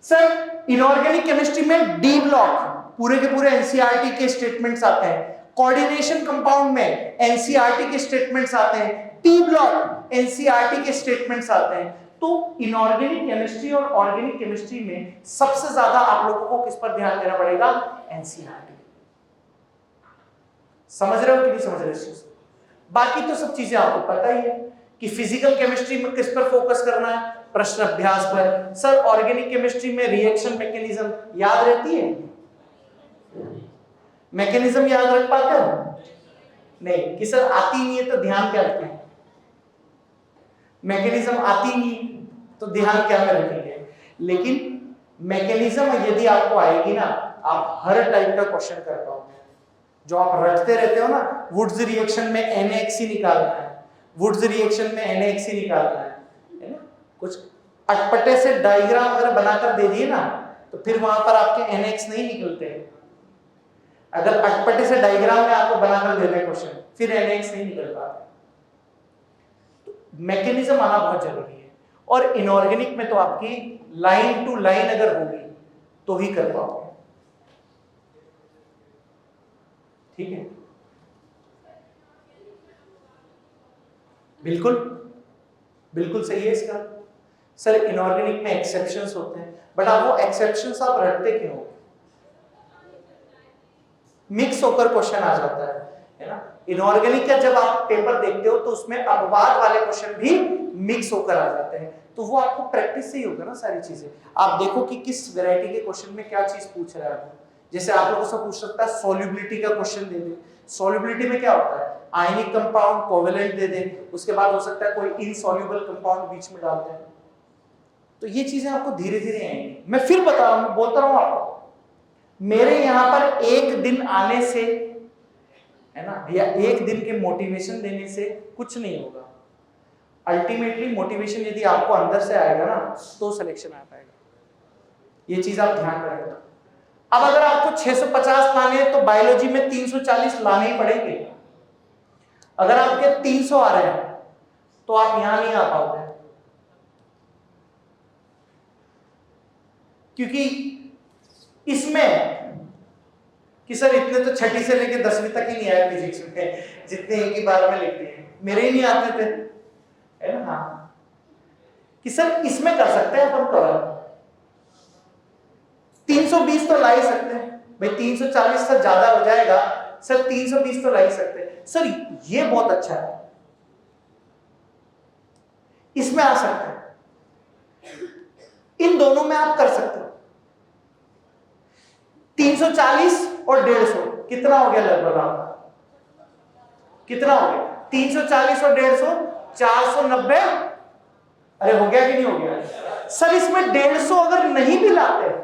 सर इनऑर्गेनिक केमिस्ट्री में डी ब्लॉक पूरे के पूरे एनसीईआरटी के स्टेटमेंट्स आते हैं। कोऑर्डिनेशन कंपाउंड में एनसीईआरटी के स्टेटमेंट्स आते हैं। टी ब्लॉक एनसीईआरटी के स्टेटमेंट्स आते हैं। तो इनऑर्गेनिक केमिस्ट्री और ऑर्गेनिक केमिस्ट्री में सबसे ज्यादा आप लोगों को किस पर ध्यान देना पड़ेगा? एनसीईआरटी। समझ रहे हो कि नहीं समझ रहे इस चीज? बाकी तो सब चीजें आपको पता ही है कि फिजिकल केमिस्ट्री में किस पर फोकस करना है, प्रश्न अभ्यास पर। सर ऑर्गेनिक केमिस्ट्री में रिएक्शन मैकेनिज्म याद रहती है? मैकेनिज्म याद रख पाते हो? नहीं। कि सर आती नहीं है तो ध्यान क्या रखें? मैकेनिज्म आती नहीं तो ध्यान क्या में रखेंगे? लेकिन मैकेनिज्म यदि आपको आएगी ना, आप हर टाइप का क्वेश्चन कर पाओगे। जो आप रटते रहते हो ना, वुड्स रिएक्शन में NaHC निकालना है, वुड्स रिएक्शन में NaHC निकालना है ना? कुछ अटपटे से डायग्राम अगर बनाकर दे दिए ना, तो फिर वहां पर आपके NaHC नहीं निकलते। अगर अटपटे से डायग्राम में आपको बनाकर दे दें क्वेश्चन, फिर NaHC नहीं निकल पाता। तो मैकेनिज्म आना बहुत जरूरी है। और इनऑर्गेनिक में तो आपकी लाइन टू लाइन अगर होगी तो ही कर पाओगे। ठीक है? बिल्कुल बिल्कुल सही है इसका। सर इनऑर्गेनिक में एक्सेप्शंस होते हैं, बट आप वो एक्सेप्शंस आप रटते क्यों हो? मिक्स होकर क्वेश्चन आ जाता है ना? इनऑर्गेनिक का जब आप पेपर देखते हो तो उसमें अपवाद वाले क्वेश्चन भी मिक्स होकर आ जाते हैं। तो वो आपको प्रैक्टिस से ही होगा ना सारी चीजें। आप देखो कि किस वैरायटी के क्वेश्चन में क्या चीज पूछ रहा है। जैसे आप लोगों से पूछ सकता है सॉल्युबिलिटी का क्वेश्चन दे दे। सॉल्युबिलिटी में क्या होता है? आयनिक कंपाउंड कोवेलेंट दे दे, उसके बाद हो सकता है कोई इनसॉल्युबल कंपाउंड बीच में डाल दे। तो ये चीजें आपको धीरे धीरे आएंगी। मैं फिर बता रहा हूं, बोलता रहूं आपको, मेरे यहां पर एक दिन आने से है ना, या एक दिन के मोटिवेशन देने से कुछ नहीं होगा। अल्टीमेटली मोटिवेशन यदि आपको अंदर से आएगा ना, तो सिलेक्शन आ पाएगा। ये चीज आप ध्यान रखना। अब अगर आपको 650 लाने हैं तो बायोलॉजी में 340 लाने ही पड़ेंगे। अगर आपके 300 आ रहे हैं तो आप यहां नहीं आ पाओगे, क्योंकि इसमें कि सर इतने तो छठी से लेकर 10वीं तक ही नहीं आए फिजिक्स में, जितने एक ही बार में लिखते हैं। मेरे ही नहीं आते थे, है ना? हाँ, कि सर इसमें कर सकते हैं अपन कवर। 320 तो ला ही सकते हैं भाई, 340 से ज्यादा हो जाएगा सर, 320 तो ला ही सकते हैं। सर ये बहुत अच्छा है, इसमें आ सकते हैं। इन दोनों में आप कर सकते हो। 340 और 150 कितना हो गया लगभग आपका? कितना हो गया? 340 और 150 490। अरे हो गया कि नहीं हो गया? सर इसमें 150 अगर नहीं भी लाते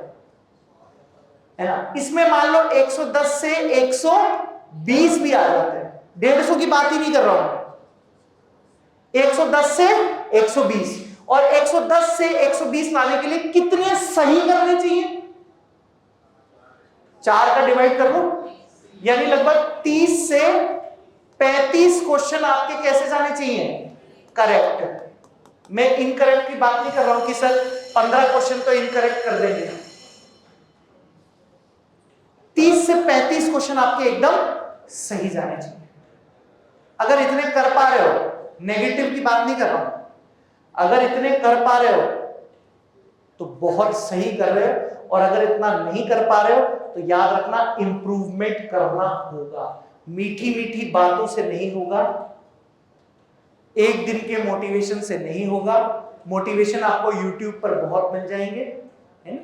है ना, इसमें मान लो 110 से 120 भी आ जाते हैं। 150 की बात ही नहीं कर रहा हूं, 110 से 120। और 110 से 120 लाने के लिए कितने सही करने चाहिए? 4 का डिवाइड कर लो, यानी लगभग 30 से 35 क्वेश्चन आपके कैसे जाने चाहिए? करेक्ट। मैं इनकरेक्ट की बात नहीं कर रहा हूं कि सर 15 क्वेश्चन तो इनकरेक्ट कर देंगे। 30 से 35 क्वेश्चन आपके एकदम सही जाने चाहिए। अगर इतने कर पा रहे हो, नेगेटिव की बात नहीं कर रहा हूं, अगर इतने कर पा रहे हो तो बहुत सही कर रहे हो, और अगर इतना नहीं कर पा रहे हो तो याद रखना इंप्रूवमेंट करना होगा। मीठी मीठी बातों से नहीं होगा, एक दिन के मोटिवेशन से नहीं होगा। मोटिवेशन आपको YouTube पर बहुत मिल जाएंगे, है ना?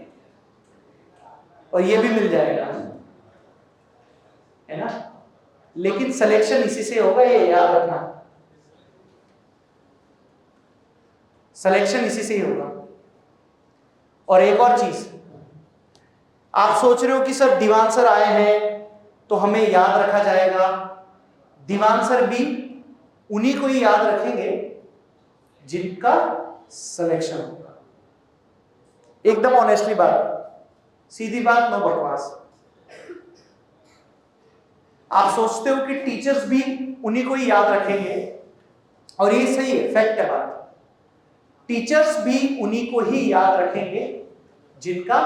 और ये भी मिल जाएगा, है ना? लेकिन सिलेक्शन इसी से होगा, ये याद रखना, सिलेक्शन इसी से ही होगा। और एक और चीज, आप सोच रहे हो कि सर दीवान सर आए हैं तो हमें याद रखा जाएगा। दीवान सर भी उन्हीं को ही याद रखेंगे जिनका सिलेक्शन होगा। एकदम ऑनेस्टली बात, सीधी बात, नो बकवास। आप सोचते हो कि टीचर्स भी उन्हीं को ही याद रखेंगे, और ये सही है, फैक्ट है बात। टीचर्स भी उन्हीं को ही याद रखेंगे जिनका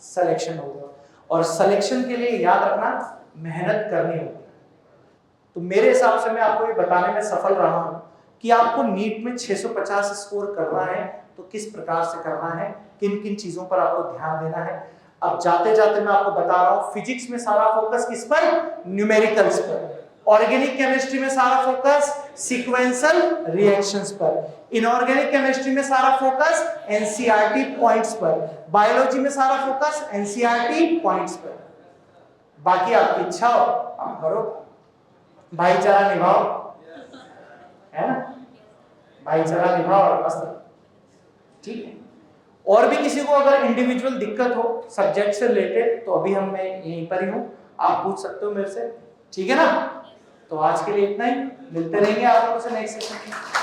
सिलेक्शन होगा, और सिलेक्शन के लिए याद रखना मेहनत करनी होगी। तो मेरे हिसाब से मैं आपको ये बताने में सफल रहा हूं कि आपको नीट में 650 स्कोर करना है तो किस प्रकार से करना है, किन किन चीजों पर आपको ध्यान देना है। अब जाते जाते मैं आपको बता रहा हूं, फिजिक्स में सारा फोकस किस पर? न्यूमेरिकल्स पर। ऑर्गेनिक केमिस्ट्री में सारा फोकस सीक्वेंशियल रिएक्शंस पर। इनऑर्गेनिक केमिस्ट्री में सारा फोकस एनसीईआरटी पॉइंट्स पर। बायोलॉजी में सारा फोकस एनसीईआरटी पॉइंट्स पर। बाकी आपकी इच्छा हो आप करो, भाईचारा निभाओ, है ना? भाईचारा निभाओ और बस, ठीक है। और भी किसी को अगर इंडिविजुअल दिक्कत हो सब्जेक्ट से रिलेटेड तो अभी मैं यहीं पर ही हूं, आप पूछ सकते हो मेरे से, ठीक है ना? तो आज के लिए इतना ही, मिलते रहेंगे आप लोगों से नेक्स्ट सेशन में।